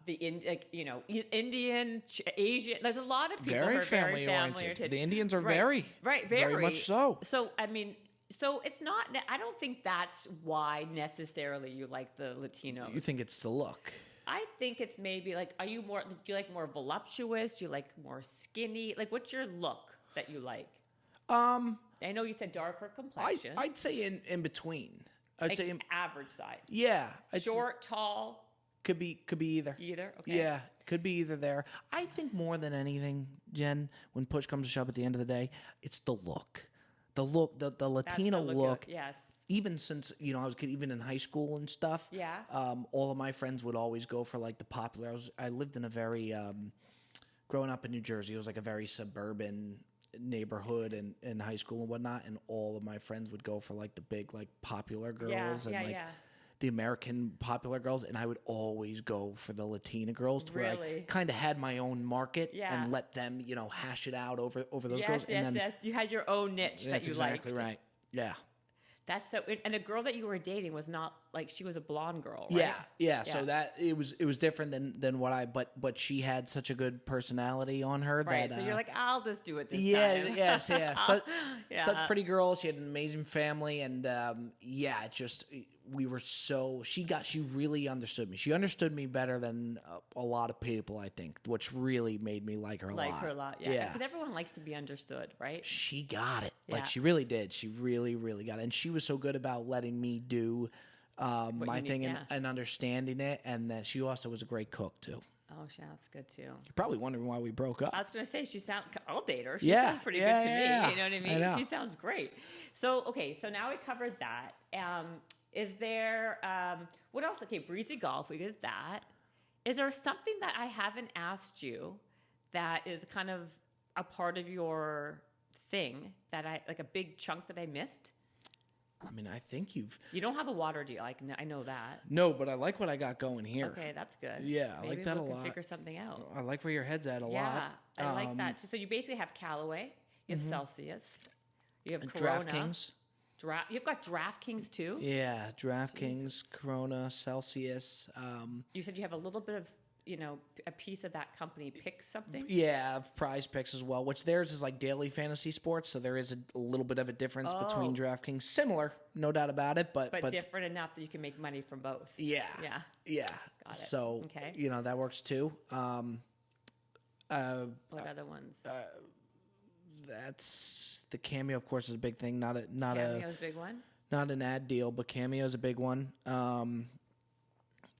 Indian, Asian. There's a lot of people who are very family oriented. The Indians are very much so. So I mean. So it's not. I don't think that's why necessarily you like the Latinos. You think it's the look? I think it's maybe like, do you like more voluptuous? Do you like more skinny? Like, what's your look that you like? I know you said darker complexion. I'd say in between. I'd say average size. Yeah, short, tall. Could be either. Either. Okay. Yeah, could be either there. I think more than anything, Jen, when push comes to shove at the end of the day, it's the look. The look, the Latina look. Yes. Even since, I was a kid, even in high school and stuff. Yeah. All of my friends would always go for like the popular. I lived in a very, growing up in New Jersey, it was like a very suburban neighborhood in high school and whatnot. And all of my friends would go for like the big, like popular girls the American popular girls, and I would always go for the Latina girls to where I kind of had my own market and let them, hash it out over those girls. Yes. You had your own niche that you liked. That's exactly right. Yeah. That's so. And the girl that you were dating was not like, she was a blonde girl, right? Yeah. So that it was different than what but she had such a good personality on her right. that so you're like, I'll just do it this time. Yeah. Such pretty girl. She had an amazing family, and we were so she really understood me. She understood me better than a lot of people, I think, which really made me like her a lot. Like her a lot, yeah. Because everyone likes to be understood, right? She got it. Yeah. Like she really did. She really, really got it. And she was so good about letting me do my thing and understanding it. And then she also was a great cook too. Oh, yeah, that's good too. You're probably wondering why we broke up. I was going to say, I'll date her. She sounds pretty good to me. You know what I mean? She sounds great. So now we covered that. Is there, what else? Okay, Breezy Golf, we did that. Is there something that I haven't asked you that is kind of a part of your thing like a big chunk that I missed? I mean, I think you've... You don't have a water deal. I know that. No, but I like what I got going here. Okay, that's good. Yeah, I like that a lot. Maybe we can figure something out. I like where your head's at a lot. Yeah, I like that. So you basically have Callaway, you have Celsius, you have Corona. DraftKings. You've got DraftKings too? Yeah, DraftKings, Corona, Celsius. You said you have a little bit of, a piece of that company picks something? Yeah, of Prize Picks as well, which theirs is like daily fantasy sports, so there is a little bit of a difference between DraftKings. Similar, no doubt about it, but different enough that you can make money from both. Yeah. Got it. So, okay. That works too. What other ones? That's the Cameo, of course, is a big thing. Cameo's a big one. Not an ad deal, but Cameo's a big one.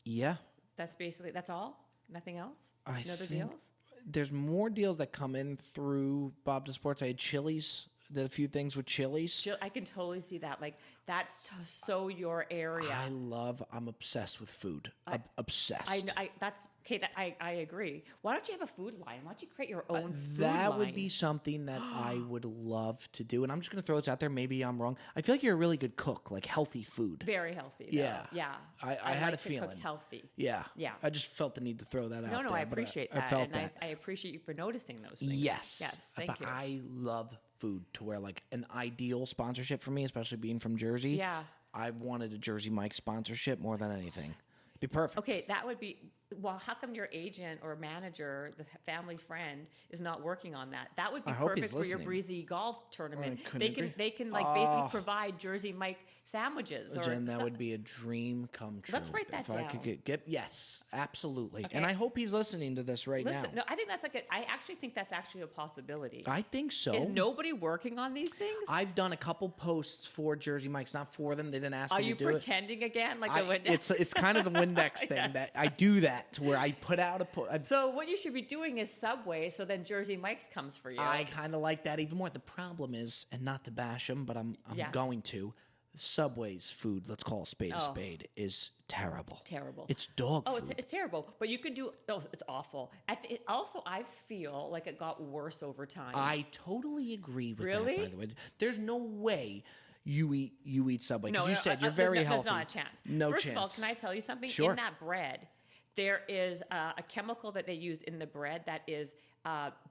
Yeah. That's all? Nothing else? No other deals? There's more deals that come in through Bob to Sports. I had Chili's. Did a few things with Chili's. I can totally see that. Like, that's so your area. I'm obsessed with food. Obsessed. I agree. Why don't you have a food line? Why don't you create your own food That line? would be something that I would love to do. And I'm just going to throw this out there. Maybe I'm wrong. I feel like you're a really good cook, like healthy food. Very healthy. Though. Yeah. I had a feeling. Cook healthy. Yeah. Yeah. I just felt the need to throw that out there. No, I appreciate that. I felt that. I appreciate you for noticing those things. Yes. Thank you. I love food to where like an ideal sponsorship for me, especially being from Jersey. Yeah. I wanted a Jersey Mike sponsorship more than anything. It'd be perfect. Okay, that would be... Well, how come your agent or manager, the family friend, is not working on that? That would be perfect for your Breezy Golf tournament. They can basically provide Jersey Mike sandwiches. Jen, that would be a dream come true. Let's write that down. I could get yes, absolutely. Okay. And I hope he's listening to this now. No, I think I actually think that's actually a possibility. I think so. Is nobody working on these things? I've done a couple posts for Jersey Mike's, not for them. They didn't ask me to do it. Are you pretending again, like the Windex? It's kind of the Windex thing that I do that to where I put out so what you should be doing is Subway, so then Jersey Mike's comes for you. I kind of like that even more. The problem is, and not to bash them, but I'm going to, Subway's food, let's call a spade, is terrible. Terrible. It's dog food. It's terrible. But you could do, it's awful. I feel like it got worse over time. I totally agree with that, by the way. There's no way you eat Subway. Because you said you're very healthy. There's not a chance. First of all, can I tell you something? Sure. In that bread, there is a chemical that they use in the bread that is,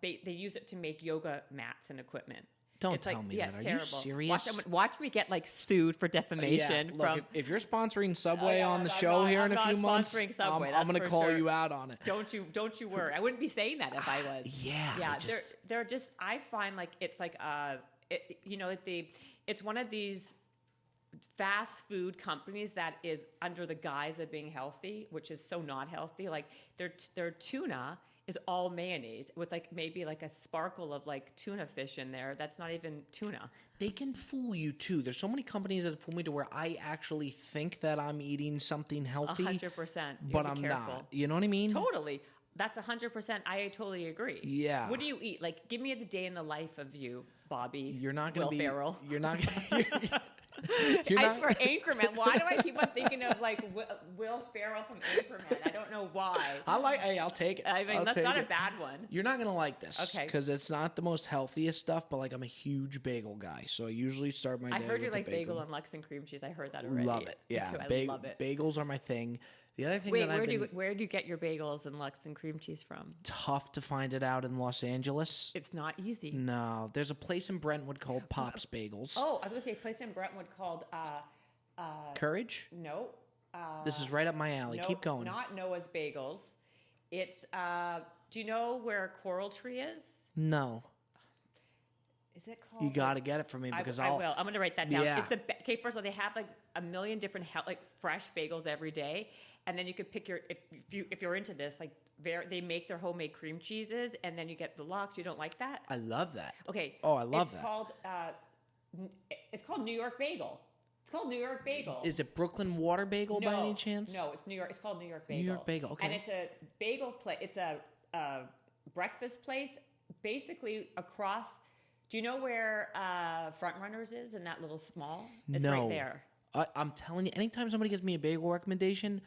they use it to make yoga mats and equipment. Don't tell me that. Are terrible. You serious? Watch me get sued for defamation. Look, if you're sponsoring Subway on the show here in a few months, I'm going to call you out on it. Don't you worry. I wouldn't be saying that if I was. Yeah. They're just. I find it's it's one of these fast food companies that is under the guise of being healthy, which is so not healthy. Like their tuna is all mayonnaise with maybe a sparkle of tuna fish in there. That's not even tuna. They can fool you too. There's so many companies that fool me to where I actually think that I'm eating something healthy. 100%. But I'm not. You know what I mean? Totally. That's 100%. I totally agree. Yeah. What do you eat? Give me the day in the life of you, Bobby. You're not going to be. Ferrell. You're not. I swear, Anchorman. Why do I keep on thinking of Will Ferrell from Anchorman? I don't know why. I'll take it. I mean, that's not a bad one. You're not gonna like this, okay? Because it's not the most healthiest stuff. But I'm a huge bagel guy, so I usually start my day. I heard you like bagel and Lux and cream cheese. I heard that already. Love it. Yeah, I love it. Bagels are my thing. The other thing where do you get your bagels and Lux and cream cheese from? Tough to find it out in Los Angeles. It's not easy. No, there's a place in Brentwood called Pop's Bagels. Oh, I was gonna say a place in Brentwood called Courage. No. This is right up my alley. No, keep going. Not Noah's Bagels. It's do you know where Coral Tree is? No. Is it called? You got to get it for me because I will. I'm going to write that down. Yeah. It's okay. First of all, they have a million different fresh bagels every day, and then you could pick if you're into this they make their homemade cream cheeses, and then you get the Lux. You don't like that? I love that. Okay. Oh, I love that. It's called New York Bagel. It's called New York Bagel. Is it Brooklyn Water Bagel by any chance? No, it's New York. It's called New York Bagel. New York Bagel. Okay. And it's a bagel place. It's a breakfast place, basically across. Do you know where Front Runners is in that little small? It's right there. I'm telling you, anytime somebody gives me a bagel recommendation,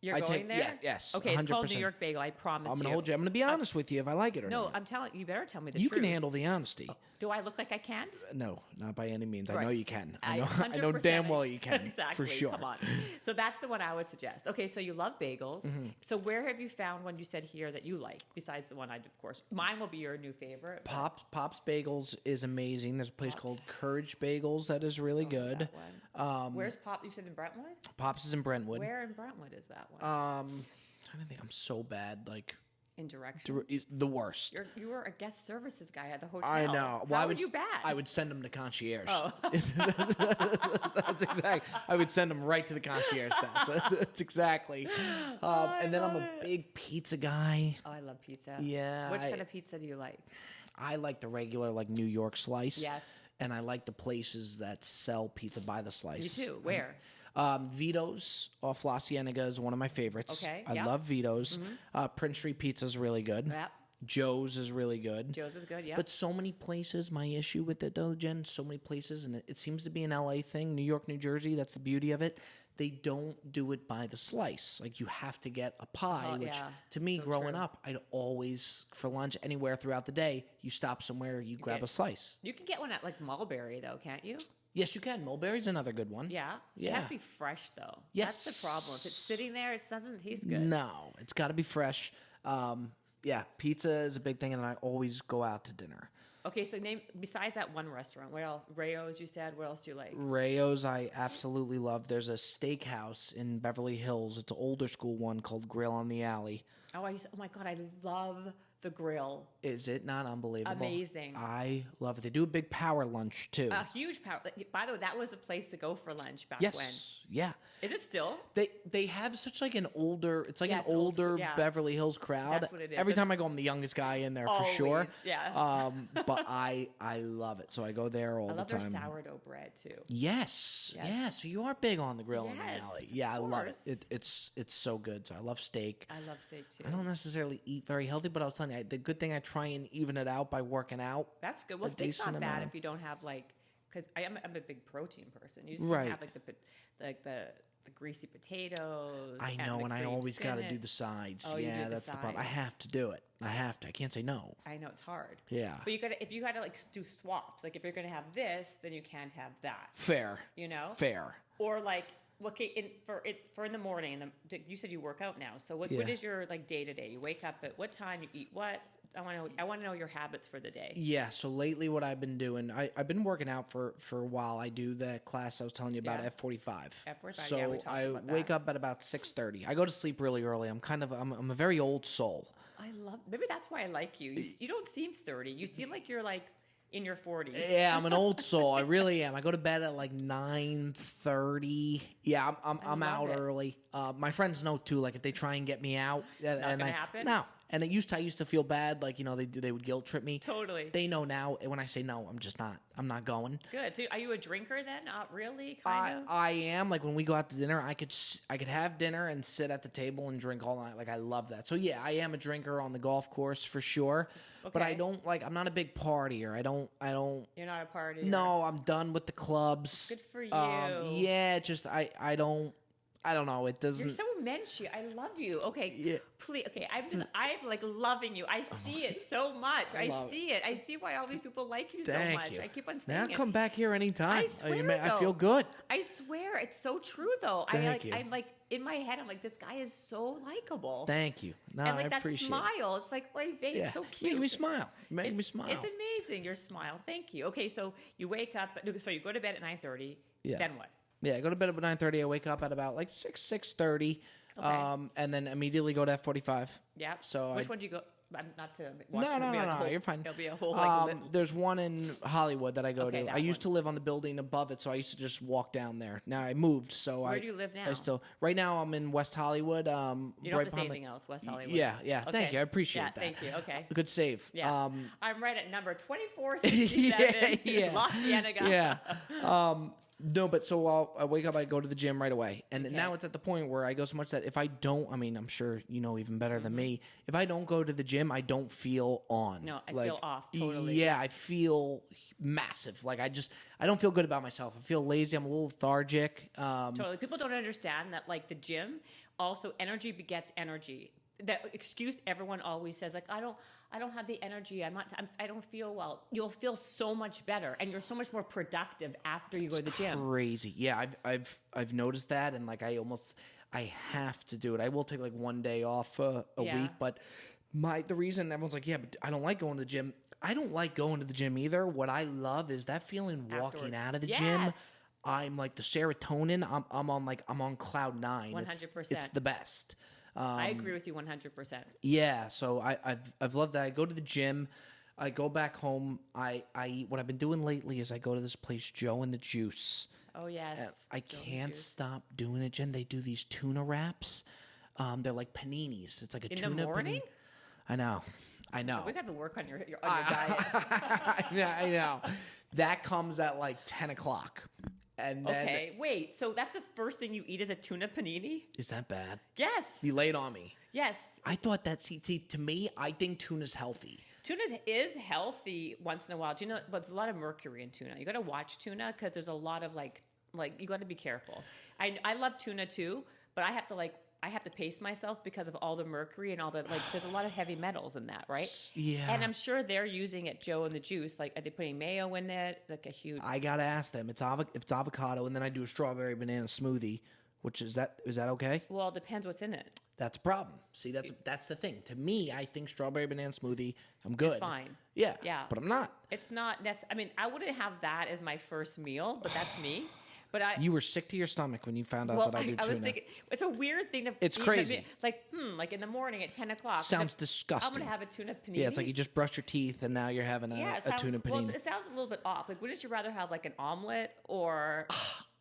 You're going there? Yeah, yes. Okay, 100%. It's called New 100%. York Bagel. I promise I'm you. gonna hold you. I'm gonna be honest with you if I like it or No, not. I'm telling you. Better tell me the You truth. can handle the honesty. Do I look like I can't? No, not by any means. I Right. know you can. I know. I 100% know damn well you can. Exactly. For sure. Come on. So that's the one I would suggest. Okay, so you love bagels. Mm-hmm. So where have you found one you said here that you like besides the one I did, of course? Mine will be your new favorite. Pops Bagels is amazing. There's a place called Courage Bagels that is really good. Where's Pop? You said in Brentwood? Pops is in Brentwood. Where in Brentwood is that one? Trying to think. I'm so bad. Like in direction. the worst. You were a guest services guy at the hotel. I know. Well, how are you bad? I would send them to concierge. Oh. That's exactly. I would send them right to the concierge desk. That's exactly. And then I'm a big pizza guy. Oh, I love pizza. Yeah. Which kind of pizza do you like? I like the regular, like New York slice. Yes. And I like the places that sell pizza by the slice. Me too. Where? Vito's off La Cienega is one of my favorites. Okay. I love Vito's. Prince Street Pizza is really good. Yep. Joe's is really good. Joe's is good, yeah. But so many places, my issue with it though, Jen, so many places, and it seems to be an LA thing, New York, New Jersey, that's the beauty of it. They don't do it by the slice. Like you have to get a pie, which to me, growing up, I'd always, for lunch, anywhere throughout the day, you stop somewhere, you grab a slice. You can get one at like Mulberry though, can't you? Yes, you can. Mulberry's another good one. Yeah. It has to be fresh though. Yes. That's the problem. If it's sitting there, it doesn't taste good. No, it's got to be fresh. Yeah, pizza is a big thing, and I always go out to dinner. Okay, so besides that one restaurant, where else? Rayo's, you said. What else do you like? Rayo's, I absolutely love. There's a steakhouse in Beverly Hills. It's an older school one called Grill on the Alley. Oh, oh my God, I love the grill. Is it not unbelievable? Amazing. I love it. They do a big power lunch, too. A huge power. By the way, that was the place to go for lunch back when. Yeah. Is it still? They have such like an older, it's like an it's old older school, yeah. Beverly Hills crowd. That's what it is. Every time I go, I'm the youngest guy in there for sure. Always, yeah. But I love it. So I go there all the time. I love their sourdough bread too. Yes. Yeah. So you are big on the Grill on the Alley. Yeah, I love it. It's so good. So I love steak. I love steak too. I don't necessarily eat very healthy, but I was telling you, the good thing I try and even it out by working out. That's good. Well, steak's not bad if you don't have like, because I'm a big protein person. You just can't have like the greasy potatoes. I know, and I always got to do the sides. Oh, yeah, that's the problem. I have to do it. I have to. I can't say no. I know it's hard. Yeah. But if you got to like do swaps, like if you're going to have this, then you can't have that. Fair. You know. Fair. Or like, okay, for in the morning, you said you work out now. So what is your like day to day? You wake up at what time? You eat what? I want to know your habits for the day. Yeah. So lately, what I've been doing, I've been working out for a while. I do the class I was telling you about, F45. F45. So yeah, we talked about that. wake up at about 6:30. I go to sleep really early. I'm a very old soul. Maybe that's why I like you. You don't seem 30. You seem like you're like in your 40s. Yeah, I'm an old soul. I really am. I go to bed at like 9:30. Yeah, I'm out early. My friends know too. Like if they try and get me out, not gonna happen. No. And I used to feel bad, like they would guilt trip me. Totally. They know now. When I say no, I'm just not. I'm not going. Good. So are you a drinker then? Not really. Kind of. I am. Like when we go out to dinner, I could have dinner and sit at the table and drink all night. Like I love that. So yeah, I am a drinker on the golf course for sure. Okay. But I don't like. I'm not a big partier. I don't. You're not a partier. No, I'm done with the clubs. Good for you. Yeah, just I don't know. It doesn't. You're so menschy. I love you. Okay. Yeah. Please. Okay. I'm like loving you. I see it so much. I see it. I see why all these people like you so much. You. I keep on saying it. Now come back here anytime. I swear, I feel good. I swear. It's so true though. Thank you. I'm like in my head, I'm like, this guy is so likable. Thank you. No, and like I appreciate that smile. It's like, wait, babe, it's so cute. Make me smile. Make me smile. It's amazing, your smile. Thank you. Okay, so you wake up, so you go to bed at 9:30. Yeah. Then what? Yeah, I go to bed at 9:30. I wake up at about like 6:30, and then immediately go to F45. Yeah. So which one do you go? Not to watch. No, you're fine. There'll be a whole there's one in Hollywood that I go to. I used to live on the building above it, so I used to just walk down there. Now I moved, so Where do you live now? Right now I'm in West Hollywood. You don't have to say anything else, West Hollywood. Yeah. Okay. Thank you. I appreciate that. Thank you. Okay. Good save. Yeah. I'm right at number 2467. La Cienega. Yeah. No, but so I wake up, I go to the gym right away. And now it's at the point where I go so much that if I don't, I mean, I'm sure you know even better than me, if I don't go to the gym, I don't feel on. No, I feel off, totally. Yeah, I feel massive. Like, I don't feel good about myself. I feel lazy. I'm a little lethargic. Totally. People don't understand that, like, the gym, also energy begets energy. That excuse everyone always says, like, I don't have the energy. I don't feel well. You'll feel so much better, and you're so much more productive after you go to the gym. Crazy. Yeah, I've noticed that, and like I have to do it. I will take like one day off a week, but the reason everyone's like, yeah, but I don't like going to the gym. I don't like going to the gym either. What I love is that feeling walking out of the gym. I'm like the serotonin. I'm on cloud 9. 100%. It's the best. I agree with you 100%. Yeah, so I've loved that. I go to the gym, I go back home. I eat. What I've been doing lately is I go to this place, Joe and the Juice. Oh yes, I can't stop doing it, Jen. They do these tuna wraps. They're like paninis. It's like a tuna in the morning. I know. We got to work on your diet. I know. That comes at like 10 o'clock. And then, okay, wait. So that's the first thing you eat is a tuna panini? Is that bad? Yes. You laid on me. Yes. I thought that. See, to me, I think tuna's healthy. Tuna is healthy once in a while. Do you know? But there's a lot of mercury in tuna. You got to watch tuna because there's a lot of like you got to be careful. I love tuna too, but I have to pace myself because of all the mercury and all the there's a lot of heavy metals in that, right? Yeah. And I'm sure they're using it, Joe and the Juice. Like, are they putting mayo in it? Like a huge. I gotta ask them. It's avocado, and then I do a strawberry banana smoothie. Which is that okay? Well, it depends what's in it. That's a problem. See, that's the thing. To me, I think strawberry banana smoothie, I'm good. It's fine. Yeah. Yeah. But I'm not. It's not. I mean, I wouldn't have that as my first meal, but that's me. But you were sick to your stomach when you found out that I do tuna. I was thinking, it's a weird thing to It's crazy. Like in the morning at 10 o'clock. Sounds disgusting. I'm going to have a tuna panini. Yeah, it's like you just brushed your teeth and now you're having a tuna panini. Well, it sounds a little bit off. Like, wouldn't you rather have like an omelet or...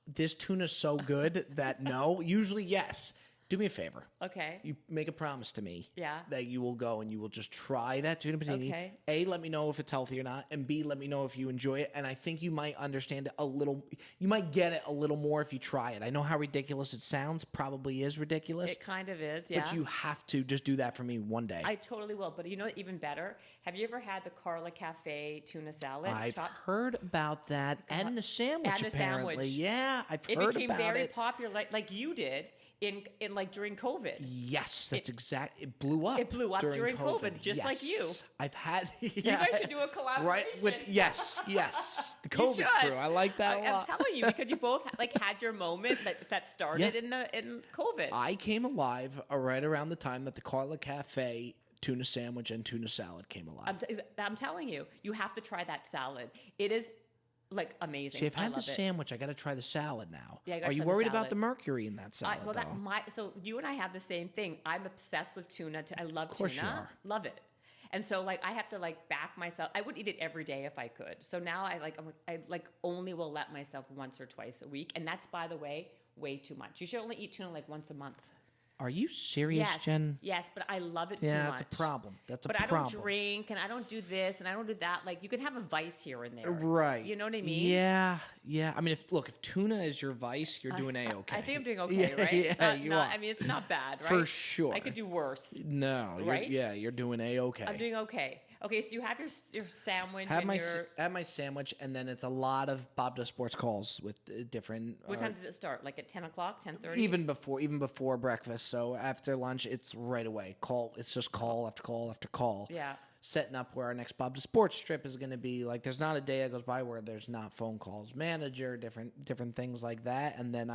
This tuna's so good that no. Usually, yes. Do me a favor. Okay. You make a promise to me. Yeah. That you will go and you will just try that tuna panini. Okay. A, let me know if it's healthy or not. And B, let me know if you enjoy it. And I think you might understand it a little. You might get it a little more if you try it. I know how ridiculous it sounds. Probably is ridiculous. It kind of is, yeah. But you have to just do that for me one day. I totally will. But you know, even better, have you ever had the Carla Cafe tuna salad? I've heard about that. And the sandwich, apparently. Sandwich. Yeah, I've heard about it. It became very popular, like you did. In like during COVID. Yes, that's exact. It blew up. It blew up during COVID, just like you. I've had. Yeah, you guys should do a collaboration. Right with yes, the COVID crew. I like that a lot. I'm telling you because you both had your moment that started in COVID. I came alive right around the time that the Carla Cafe tuna sandwich and tuna salad came alive. I'm telling you, you have to try that salad. It is. Like amazing. See, I've had the sandwich. I got to try the salad now. Yeah, are you worried about the mercury in that salad? So you and I have the same thing. I'm obsessed with tuna. I love tuna. Of course you are. Love it. And so I have to back myself. I would eat it every day if I could. So now I only will let myself once or twice a week, and that's, by the way, way too much. You should only eat tuna once a month. Are you serious, yes, Jen? Yes, but I love it too much. Yeah, that's a problem. But I don't drink, and I don't do this, and I don't do that. Like, you can have a vice here and there. Right. You know what I mean? Yeah. I mean, if tuna is your vice, you're doing A-okay. I think I'm doing okay, right? Yeah, you are. I mean, it's not bad, right? For sure. I could do worse. No. Right? You're doing A-okay. I'm doing okay. Okay, so you have your sandwich. Have my sandwich, and then it's a lot of Bob Does Sports calls with different. What time does it start? Like at 10 o'clock, 10:30? Even before breakfast. So after lunch, it's right away. It's just call after call after call. Yeah. Setting up where our next Bob Does Sports trip is going to be. Like, there's not a day that goes by where there's not phone calls, manager, different things like that, and then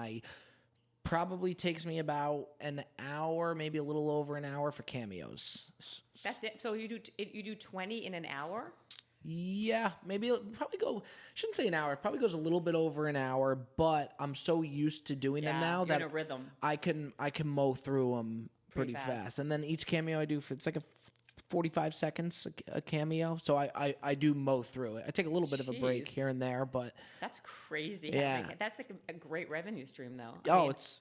probably takes me about an hour, maybe a little over an hour for cameos. That's it. So you do 20 in an hour? Yeah, maybe it'll probably go. Shouldn't say an hour. It probably goes a little bit over an hour, but I'm so used to doing them now that in a rhythm. I can mow through them pretty fast. And then each cameo I do, it's like a 45 seconds a cameo. So I do mow through it. I take a little bit of a break Jeez. here and there, but That's crazy. Yeah. That's like a great revenue stream, though. it's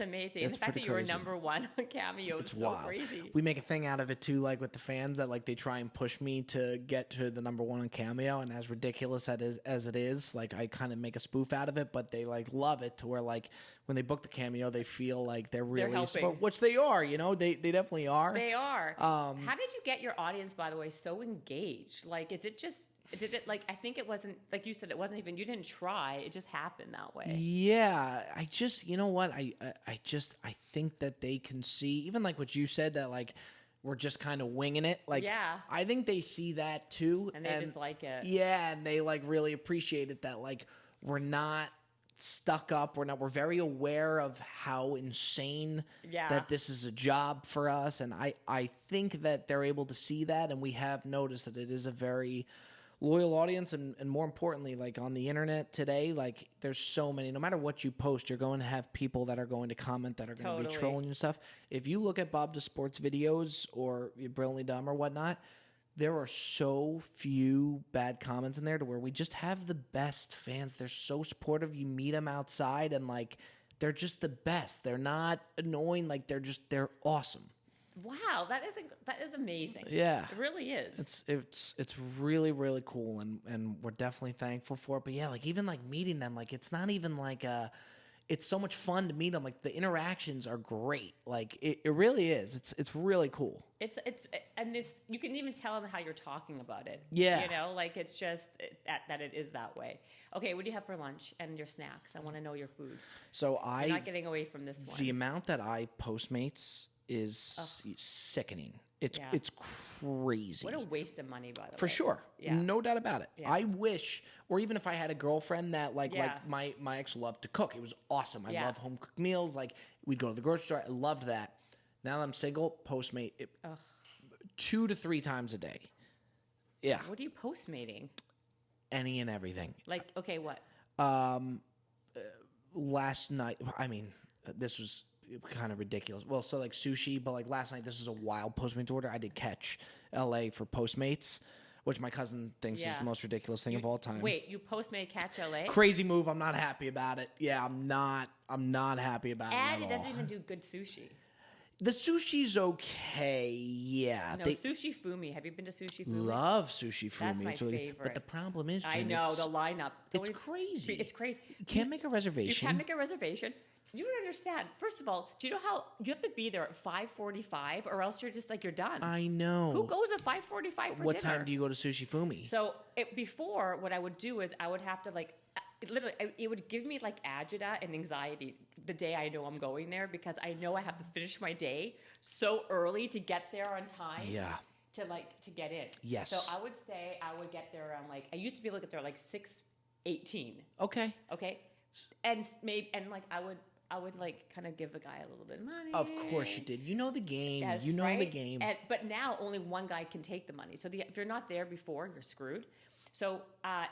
amazing. And the fact that you were number one on Cameo is so wild. crazy. We make a thing out of it too, like with the fans, that like they try and push me to get to the number one on Cameo, and as ridiculous as it is, like I kind of make a spoof out of it, but they like love it to where like when they book the Cameo, they feel like they're really helping. which they are, they definitely are. They are. How did you get your audience, by the way, so engaged? Like, did it like, I think it wasn't, like you said, it wasn't even, you didn't try, it just happened that way. Yeah, I just, you know what, I think that they can see, even like what you said, that like we're just kind of winging it. Like, yeah. I think they see that too. And they just like it. Yeah, and they like really appreciate it, that like we're not stuck up. We're very aware of how insane that this is a job for us. And I think that they're able to see that, and we have noticed that it is a very loyal audience, and more importantly, like on the internet today, like there's so many, no matter what you post, you're going to have people that are going to comment, that are going to be trolling you and stuff. If you look at Bob the Sports videos or Brilliantly Dumb or whatnot, there are so few bad comments in there to where we just have the best fans. They're so supportive. You meet them outside and like they're just the best. They're not annoying. Like they're awesome. Wow, that is amazing. Yeah, it really is. It's really, really cool, and we're definitely thankful for it. But yeah, like even like meeting them, like it's not even like it's so much fun to meet them. Like the interactions are great. Like it really is. It's really cool. And if you can even tell them how you're talking about it. Yeah, like it's just that it is that way. Okay, what do you have for lunch and your snacks? I want to know your food. So You're not getting away from this one. The amount that I Postmates is sickening. It's crazy. What a waste of money, by the way. For sure. Yeah. No doubt about it. Yeah. I wish, or even if I had a girlfriend that like my ex loved to cook. It was awesome. I love home cooked meals. Like we'd go to the grocery store. I loved that. Now that I'm single, Postmate 2 to 3 times a day. Yeah. What are you Postmating? Any and everything. Like, okay, what? Last night, I mean, this was kind of ridiculous. Well, so like sushi, but like last night, this is a wild Postmates order. I did Catch LA for Postmates, which my cousin thinks is the most ridiculous thing of all time. Wait, you Postmate Catch LA? Crazy move. I'm not happy about it. Yeah, I'm not happy about it at all. And it doesn't even do good sushi. The sushi's okay, yeah. No, Sushi Fumi. Have you been to Sushi Fumi? Love Sushi Fumi. That's my favorite. But the problem is, Jen, I know, the lineup. It's crazy. It's crazy. You can't make a reservation. You can't make a reservation. You don't understand. First of all, do you know how you have to be there at 5:45 or else you're just like, you're done? I know. Who goes at 5:45 for dinner? What time do you go to Sushi Fumi? So before, what I would do is I would have to like, literally, it would give me like agita and anxiety the day I know I'm going there, because I know I have to finish my day so early to get there on time. Yeah. To get in. Yes. So I would say I would get there around like, I used to be able to get there like 6:18. Okay. And like I would like kind of give the guy a little bit of money. Of course you did. You know the game. Yes, you know the game. But now only one guy can take the money. So if you're not there before, you're screwed. So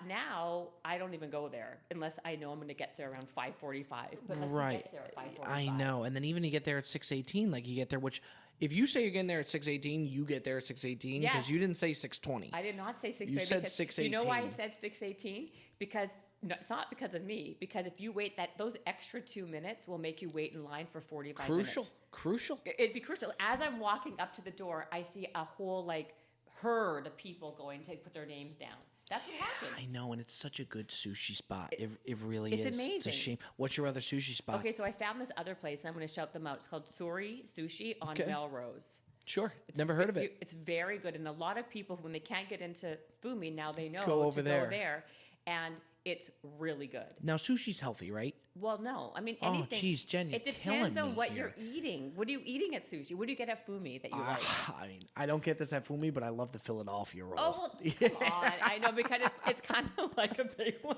now I don't even go there unless I know I'm going to get there around 5:45. But like, he gets there at 5:45. I know. And then even you get there at 6:18, like you get there, which if you say you're getting there at 6:18, you get there at 6:18 because you didn't say 6:20. I did not say 6:20. You said 6:18. You know why I said 6:18? Because it's not because of me. Because if you wait, those extra 2 minutes will make you wait in line for 45 minutes. Crucial. It'd be crucial. As I'm walking up to the door, I see a whole like herd of people going to put their names down. That's what happens. I know, and it's such a good sushi spot. It really is. It's amazing. It's a shame. What's your other sushi spot? Okay, so I found this other place. I'm going to shout them out. It's called Suri Sushi on Melrose. Sure. Never heard of it. It's very good. And a lot of people, when they can't get into Fumi, now they know go go there. And it's really good. Now, sushi's healthy, right? Well, no. I mean, anything. Oh, geez, Jen, you're it depends on what you're eating. What are you eating at sushi? What do you get at Fumi that you like? I mean, I don't get this at Fumi, but I love the Philadelphia roll. Oh, well, come on. I know, because it's kind of like a big one.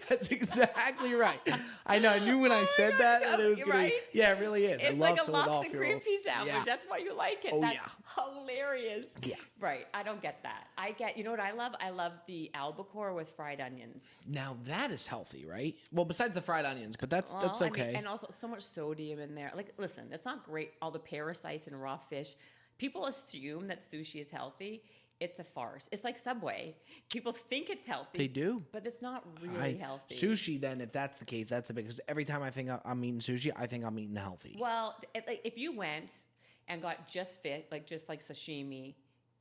That's exactly right. I know. I knew when I said that it was going to be. Yeah, it really is. It's I love like a Philadelphia lox and cream cheese sandwich. Yeah. That's why you like it. Oh, That's hilarious. Yeah. Right. I don't get that. You know what I love? I love the albacore with fried onions. Now, that is healthy, right? Well, besides the fried onions, but that's okay. I mean, and also so much sodium in there. Like, listen, it's not great, all the parasites and raw fish, people assume that sushi is healthy. It's a farce. It's like Subway. People think it's healthy. They do. But it's not really healthy. Sushi, then, if that's the case, that's the biggest. Every time I think I'm eating sushi, I think I'm eating healthy. Well, like if you went and got just sashimi,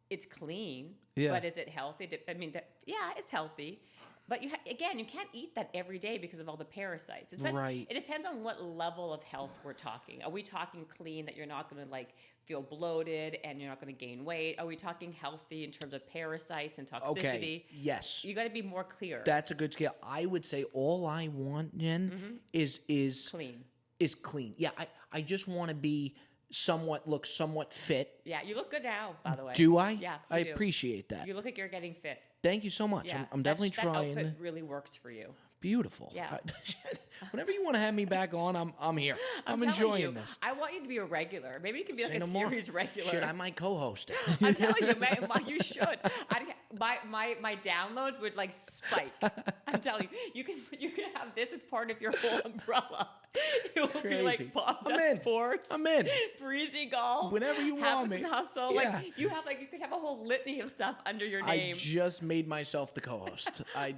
it's clean. Yeah. But is it healthy? I mean, it's healthy. But you can't eat that every day because of all the parasites. It depends on what level of health we're talking. Are we talking clean that you're not going to like feel bloated and you're not going to gain weight? Are we talking healthy in terms of parasites and toxicity? Okay. Yes. You got to be more clear. That's a good scale. I would say all I want, Jen, is clean. Is clean. Yeah. I just want to be look somewhat fit. Yeah, you look good now, by the way. Do I? Yeah, I appreciate that. You look like you're getting fit. Thank you so much. Yeah, I'm definitely trying. That outfit really works for you. Beautiful. Yeah. Whenever you want to have me back on, I'm here. I'm enjoying this. I want you to be a regular. Maybe you can be like a series regular. Shit, I might co-host it. I'm telling you, you should. My downloads would like spike. I'm telling you, you can have this as part of your whole umbrella. It will be like Bob Does Sports. I'm in. Breezy Golf. Whenever you want me. And Hustle. Yeah. Like you could have a whole litany of stuff under your name. I just made myself the co-host. I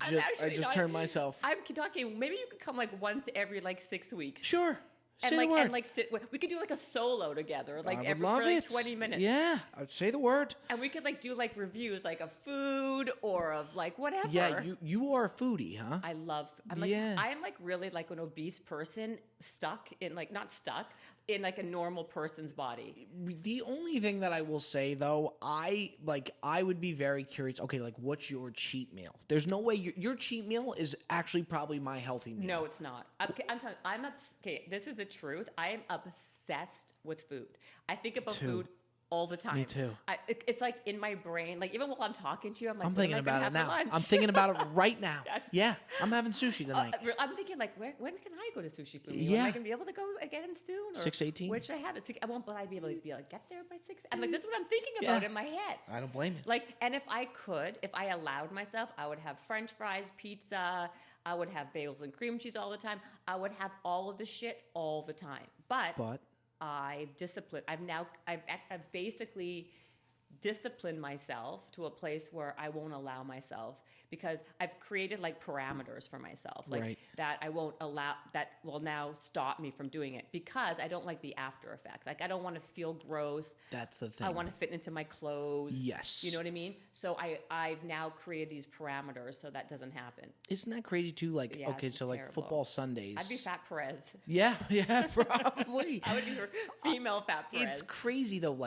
just turned myself. I'm talking. Maybe you could come like once every 6 weeks. Sure. And we could do like a solo together, like for 20 minutes. Yeah, I'd say the word. And we could do reviews of food or of whatever. Yeah, you are a foodie, huh? I love. I'm really an obese person stuck in not stuck in a normal person's body. The only thing that I will say though, I would be very curious. Okay, what's your cheat meal? There's no way your cheat meal is actually probably my healthy meal. No, it's not. I'm telling you, this is the truth. I am obsessed with food. I think about food all the time. Me too. It's in my brain. Even while I'm talking to you, I'm thinking about it now. I'm thinking about it right now. Yes. Yeah, I'm having sushi tonight. I'm thinking when can I go to Sushi Food? Yeah. Am I gonna be able to go again soon? 6:18. Where should I have it? I won't. But I'd be able to get there by 6. I'm this is what I'm thinking about in my head. I don't blame you. And if I allowed myself, I would have French fries, pizza. I would have bagels and cream cheese all the time. I would have all of the shit all the time. But I've basically disciplined myself to a place where I won't allow myself, because I've created parameters for myself, that I won't allow, that will now stop me from doing it, because I don't like the after effect. I don't want to feel gross. That's the thing. I want to fit into my clothes. Yes. You know what I mean? So I've now created these parameters so that doesn't happen. Isn't that crazy too? Terrible. Football Sundays. I'd be Fat Perez. Yeah, probably. I would be her female Fat Perez. It's crazy though.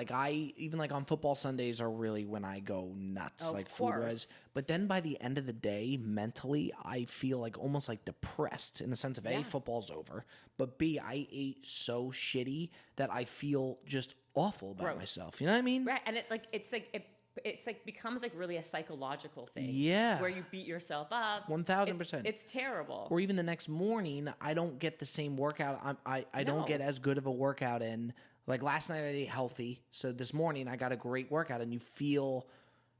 Even on football Sundays are really when I go nuts, food-wise. But then by the end of the day, mentally, I feel almost depressed in the sense of A, football's over, but B, I ate so shitty that I feel just awful about myself. You know what I mean? Right, and it becomes really a psychological thing. Yeah. Where you beat yourself up. 1000%. It's terrible. Or even the next morning, I don't get the same workout. I don't get as good of a workout in. Last night I ate healthy, so this morning I got a great workout, and you feel.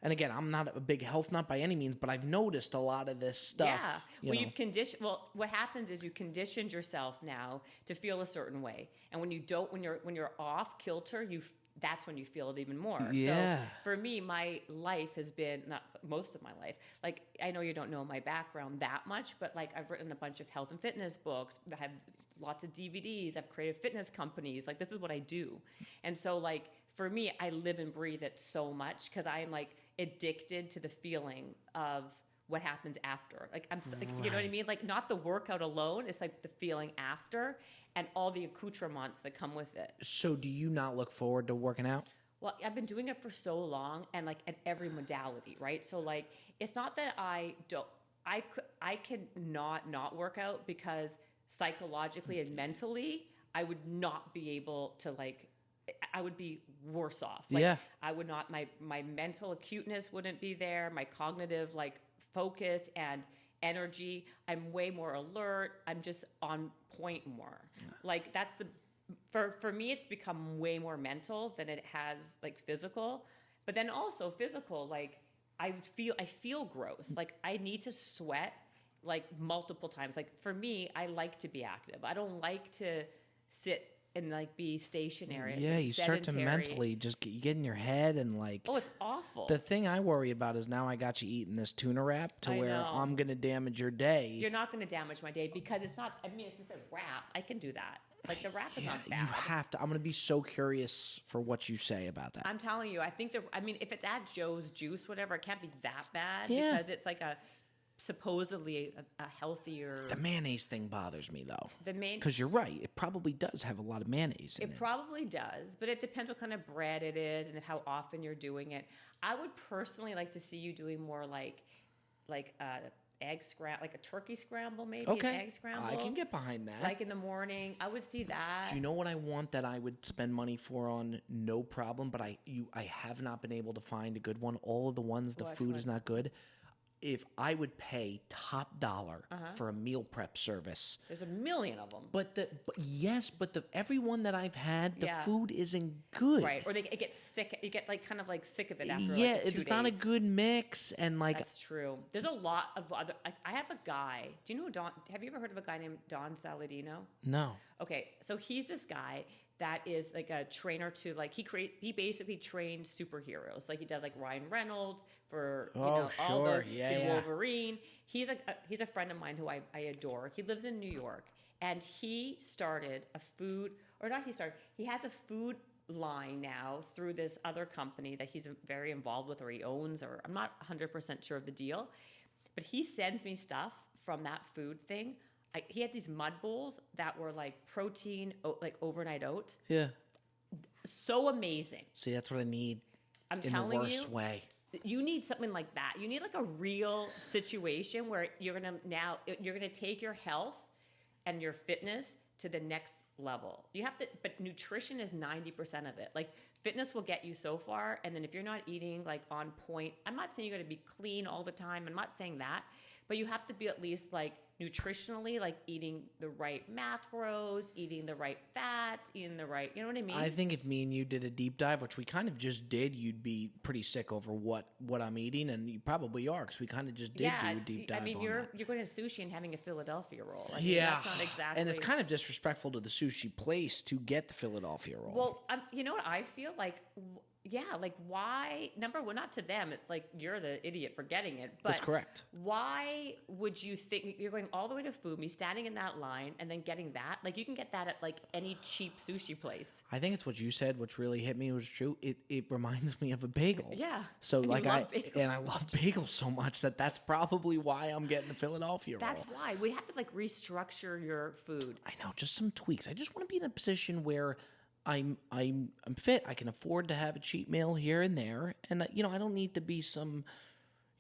And again, I'm not a big health nut by any means, but I've noticed a lot of this stuff. Yeah. You've conditioned. Well, what happens is you conditioned yourself now to feel a certain way, and when you're off kilter, that's when you feel it even more. Yeah. So for me, my life has been, not most of my life, I know you don't know my background that much, but I've written a bunch of health and fitness books. I have lots of DVDs. I've created fitness companies. This is what I do. And so for me, I live and breathe it so much, because I'm addicted to the feeling of what happens after. You know what I mean? Not the workout alone. It's the feeling after and all the accoutrements that come with it. So do you not look forward to working out? Well, I've been doing it for so long, and at every modality, right? So it's not that I could not work out, because psychologically and mentally, I would not be able to I would be worse off. I would not, my mental acuteness wouldn't be there, my cognitive focus and energy. I'm way more alert. I'm just on point more. That's for me, it's become way more mental than it has physical. But then also physical, I feel gross. I need to sweat multiple times. For me, I like to be active. I don't like to sit and like be stationary. Yeah, you start to sedentary. mentally just you get in your head and like. Oh, it's awful. The thing I worry about is now I got you eating this tuna wrap to where I'm going to damage your day. You're not going to damage my day because it's not, I mean, if it's a wrap, I can do that. Like the wrap is not bad. You have to. I'm going to be so curious for what you say about that. I'm telling you, I think if it's at Joe's Juice, whatever, it can't be that bad because it's like supposedly a healthier. The mayonnaise thing bothers me though. Because you're right, it probably does have a lot of mayonnaise in it. It probably does, but it depends what kind of bread it is and how often you're doing it. I would personally like to see you doing more like egg scramble, like a turkey scramble, maybe an egg scramble. I can get behind that. Like in the morning, I would see that. Do you know what I want that I would spend money for on no problem, but I have not been able to find a good one. All of the ones, the food is not good. If I would pay top dollar for a meal prep service. There's a million of them. But every one that I've had, the food isn't good. Right, or it gets sick. You get like kind of like sick of it after Yeah, like 2 days. It's not a good mix, and like that's true. There's a lot of other. I have a guy. Do you know Don? Have you ever heard of a guy named Don Saladino? No. Okay, so he's this guy that is like a trainer to like he basically trains superheroes. Like he does like Ryan Reynolds for all the Wolverine. He's a friend of mine who I adore. He lives in New York, and he started he has a food line now through this other company that he's very involved with or he owns, or I'm not 100% sure of the deal, but he sends me stuff from that food thing. He had these mud bowls that were like protein, like overnight oats. Yeah. So amazing. See, that's what I need. I'm telling you. In the worst way. You need something like that. You need like a real situation where you're gonna take your health and your fitness to the next level. You have to, but nutrition is 90% of it. Like fitness will get you so far, and then if you're not eating like on point, I'm not saying you got to be clean all the time. I'm not saying that, but you have to be at least like nutritionally, like eating the right macros, eating the right fats, eating the right, you know what I mean? I think if me and you did a deep dive, which we kind of just did, you'd be pretty sick over what I'm eating, and you probably are because we kind of just did do a deep dive. I mean, on you're going to sushi and having a Philadelphia roll. I mean, that's not exactly. And it's kind of disrespectful to the sushi place to get the Philadelphia roll. Well, you know what I feel like. Yeah, like why? Number one, not to them. It's like you're the idiot for getting it. But that's correct. Why would you think you're going all the way to Fumi, standing in that line, and then getting that? Like you can get that at like any cheap sushi place. I think it's what you said, which really hit me was true. It reminds me of a bagel. Yeah. So and like I love bagels so much that's probably why I'm getting the Philadelphia roll. That's why we have to like restructure your food. I know, just some tweaks. I just want to be in a position where I'm fit. I can afford to have a cheat meal here and there, and I don't need to be some,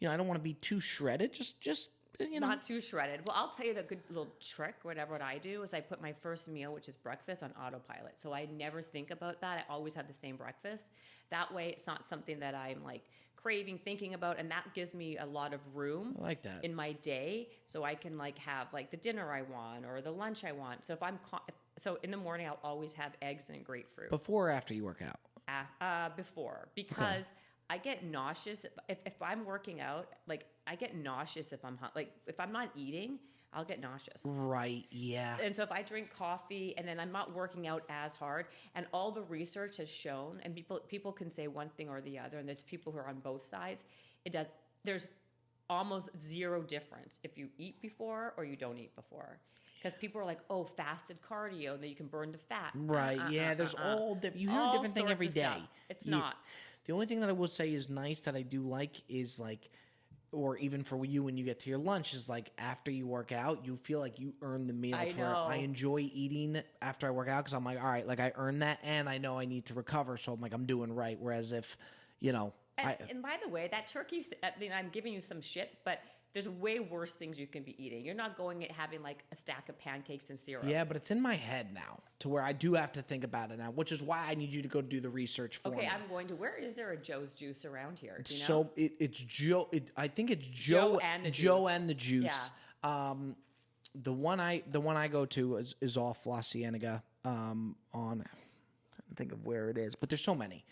I don't want to be too shredded. Just not too shredded. Well, I'll tell you the good little trick. What I do is I put my first meal, which is breakfast, on autopilot. So I never think about that. I always have the same breakfast. That way, it's not something that I'm like craving, thinking about, and that gives me a lot of room. I like that in my day, so I can like have like the dinner I want or the lunch I want. So so in the morning, I'll always have eggs and grapefruit. Before or after you work out? Before, because I get nauseous if I'm working out. Like I get nauseous if I'm like if I'm not eating, I'll get nauseous. Right. Yeah. And so if I drink coffee and then I'm not working out as hard, and all the research has shown, and people can say one thing or the other, and there's people who are on both sides. There's almost zero difference if you eat before or you don't eat before. Because people are like, oh, fasted cardio, and then you can burn the fat. Right, there's you hear a different thing every day. It's not. The only thing that I will say is nice that I do like is like, or even for you when you get to your lunch, is like after you work out, you feel like you earn the meal. I enjoy eating after I work out because I'm like, all right, like I earned that, and I know I need to recover, so I'm like, I'm doing right. Whereas if, And by the way, that turkey, I mean, I'm giving you some shit, but there's way worse things you can be eating. You're not going and having like a stack of pancakes and syrup. Yeah, but it's in my head now to where I do have to think about it now, which is why I need you to go do the research for me. Okay, I'm going to. Where is there a Joe's Juice around here? Do you know? So it's Joe. I think it's Joe and the Juice. Yeah. The one I go to is off La Cienega. On, I can't think of where it is, but there's so many.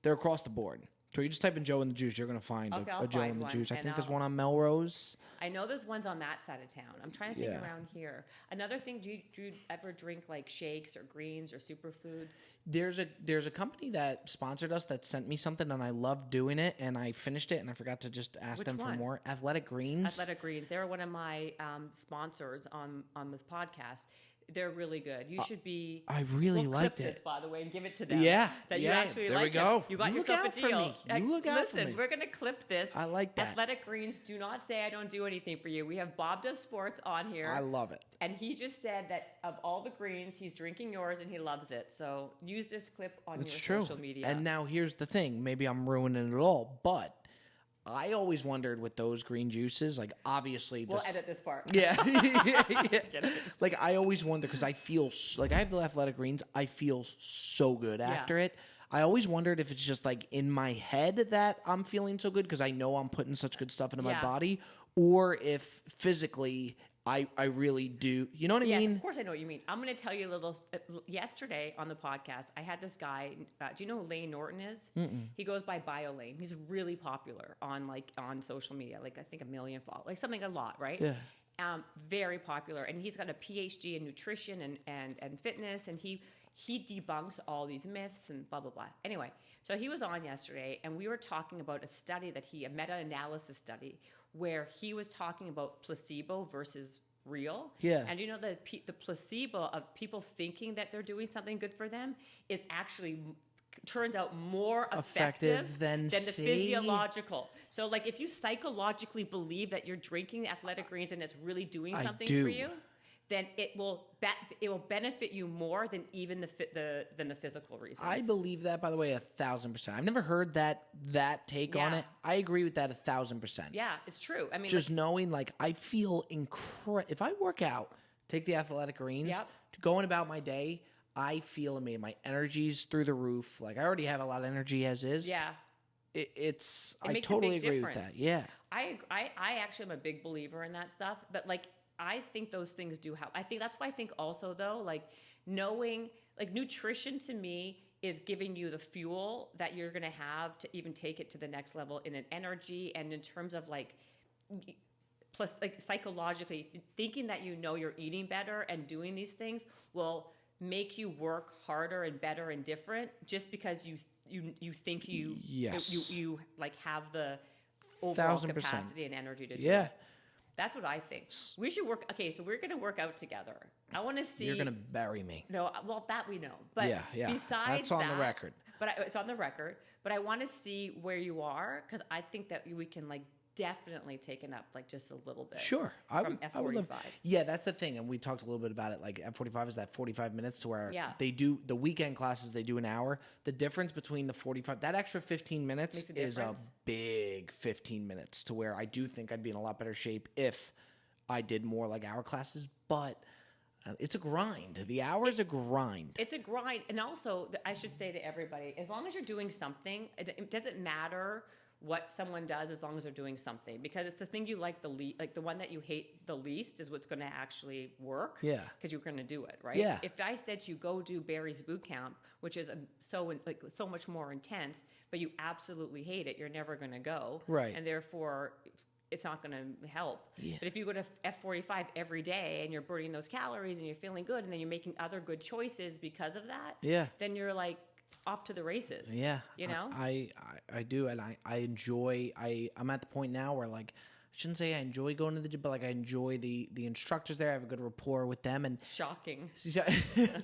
They're across the board. So you just type in Joe and the Juice, you're going to find a Joe and the Juice. I think there's one on Melrose. I know there's ones on that side of town. I'm trying to think around here. Another thing, do you ever drink like shakes or greens or superfoods? There's a company that sponsored us that sent me something, and I loved doing it, and I finished it, and I forgot to just ask them for more. Athletic Greens. Athletic Greens. They're one of my sponsors on this podcast. They're really good. You should be. I really liked it. This, by the way, and give it to them. Yeah, that you actually there like we go. It. You got yourself a deal. You look out for me. Listen, we're gonna clip this. I like that. Athletic Greens. Do not say I don't do anything for you. We have Bob Does Sports on here. I love it. And he just said that of all the greens, he's drinking yours and he loves it. So use this clip on your social media. And now here's the thing. Maybe I'm ruining it all, but I always wondered with those green juices, like obviously we'll edit this part. Yeah. Like I always wonder because I feel like I have the Athletic Greens. I feel so good after it. I always wondered if it's just like in my head that I'm feeling so good because I know I'm putting such good stuff into my body, or if physically I really do. You know what I mean? Of course I know what you mean. I'm going to tell you a little. Yesterday on the podcast, I had this guy. Do you know who Lane Norton is? Mm-mm. He goes by BioLane. He's really popular on social media. Like I think 1 million followers, like something a lot, right? Yeah. Very popular, and he's got a PhD in nutrition and fitness, and he debunks all these myths and blah blah blah. Anyway, so he was on yesterday, and we were talking about a meta-analysis study where he was talking about placebo versus real. Yeah. And you know the placebo of people thinking that they're doing something good for them is actually turns out more effective than the physiological. So like if you psychologically believe that you're drinking Athletic Greens and it's really doing something for you, then it will benefit you more than even the physical reasons. I believe that, by the way, 1,000%. I've never heard that take on it. I agree with that 1,000%. Yeah, it's true. I mean, just knowing, like, I feel incredible. If I work out, take the Athletic Greens, to going about my day, I feel amazing. My energy's through the roof. Like, I already have a lot of energy as is. Yeah. I totally agree with that. Yeah. I actually am a big believer in that stuff, but like, I think those things do help. I think that's why I think also though, like knowing, like nutrition to me is giving you the fuel that you're going to have to even take it to the next level in an energy and in terms of like, plus like psychologically thinking that you know you're eating better and doing these things will make you work harder and better and different just because you think you like have the overall 1,000%. capacity and energy to do it. That's what I think. We should work. Okay, so we're going to work out together. I want to see. You're going to bury me. No, well, that we know. But besides that's on the record. But it's on the record. But I want to see where you are because I think that we can like definitely take it up like just a little bit. Sure. From F45. Yeah, that's the thing. And we talked a little bit about it. Like F45 is that 45 minutes to where they do the weekend classes, they do an hour. The difference between the 45, that extra 15 minutes is a big 15 minutes to where I do think I'd be in a lot better shape if I did more like hour classes. But it's a grind. The hour is a grind. It's a grind. And also, I should say to everybody, as long as you're doing something, it doesn't matter what someone does as long as they're doing something, because it's the thing you like the one that you hate the least is what's going to actually work. Yeah, because you're going to do it, right? Yeah. If I said to you go do Barry's boot camp, which is so much more intense, but you absolutely hate it, you're never going to go, right? And therefore, it's not going to help. Yeah. But if you go to F45 every day and you're burning those calories and you're feeling good, and then you're making other good choices because of that, then you're like off to the races. Yeah. You know? I do, and I enjoy, I'm at the point now where like, I shouldn't say I enjoy going to the gym, but like I enjoy the instructors there. I have a good rapport with them. And shocking.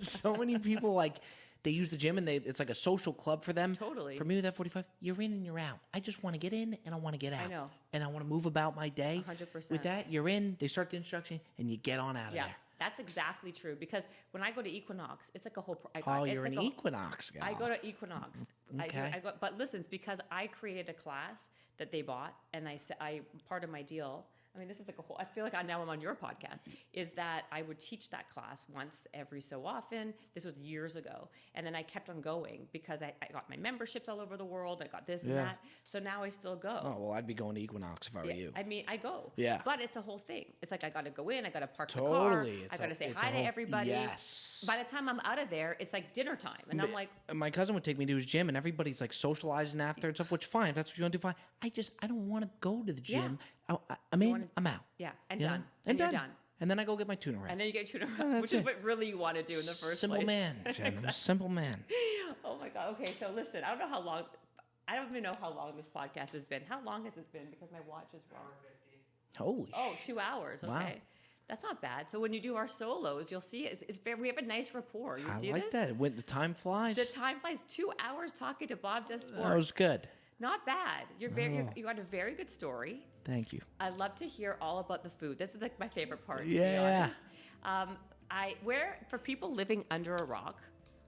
So many people like, they use the gym and it's like a social club for them. Totally. For me with that 45, you're in and you're out. I just want to get in and I want to get out. I know. And I want to move about my day. 100%. With that, you're in, they start the instruction, and you get on out of there. That's exactly true. Because when I go to Equinox, it's like a whole... you're an Equinox guy. I go to Equinox. Okay. But listen, it's because I created a class that they bought, and part of my deal, I mean, this is like a whole, I feel like now I'm on your podcast, is that I would teach that class once every so often. This was years ago. And then I kept on going because I got my memberships all over the world. I got this and that. So now I still go. Oh, well, I'd be going to Equinox if I were you. I mean, I go. Yeah. But it's a whole thing. It's like I got to go in, I got to park the Totally. car, I got to say hi to everybody. Yes. By the time I'm out of there, it's like dinner time. And I'm like... My cousin would take me to his gym, and everybody's like socializing after and stuff, which fine. If that's what you want to do, fine. I don't want to go to the gym. Yeah. I'm out. Yeah, and done. And you're done. done. And then I go get my tuna wrap. And then you get tuna wrap, which is what really you want to do in the first Simple place. Man, Jen. I'm a simple man. Oh my God. Okay, so listen, I don't even know how long this podcast has been. How long has it been? Because my watch is wrong. Holy Oh, 2 hours. Okay. Wow. That's not bad. So when you do our solos, you'll see it's very, we have a nice rapport. You see I like this? that. When the time flies. The time flies. 2 hours talking to Bob Does Sports. That was good. Not bad. You got a very good story. Thank you. I love to hear all about the food. This is like my favorite part, to Yeah. be honest. For people living under a rock,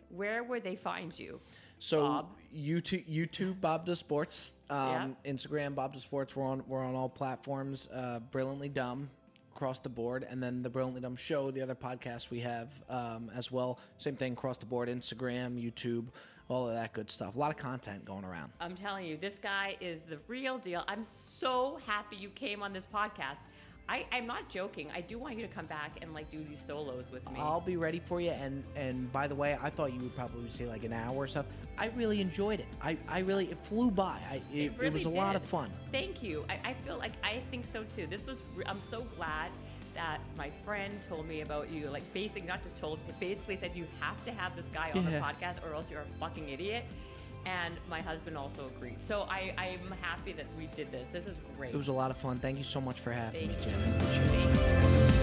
where would they find you? So Bob? YouTube Bob Does Sports, Yeah. Instagram Bob Does Sports. We're on all platforms. Brilliantly Dumb across the board, and then the Brilliantly Dumb Show, the other podcast we have as well. Same thing across the board. Instagram, YouTube, all of that good stuff. A lot of content going around. I'm telling you, this guy is the real deal. I'm so happy you came on this podcast. I'm not joking. I do want you to come back and like do these solos with me. I'll be ready for you. And by the way, I thought you would probably say like an hour or so. I really enjoyed it. It flew by. It was a lot of fun. Thank you. I feel like I think so too. I'm so glad that my friend told me about you. Like basically said you have to have this guy on the podcast or else you're a fucking idiot. And my husband also agreed. So I'm happy that we did this. This is great. It was a lot of fun. Thank you so much for having me, Jen. Thank you.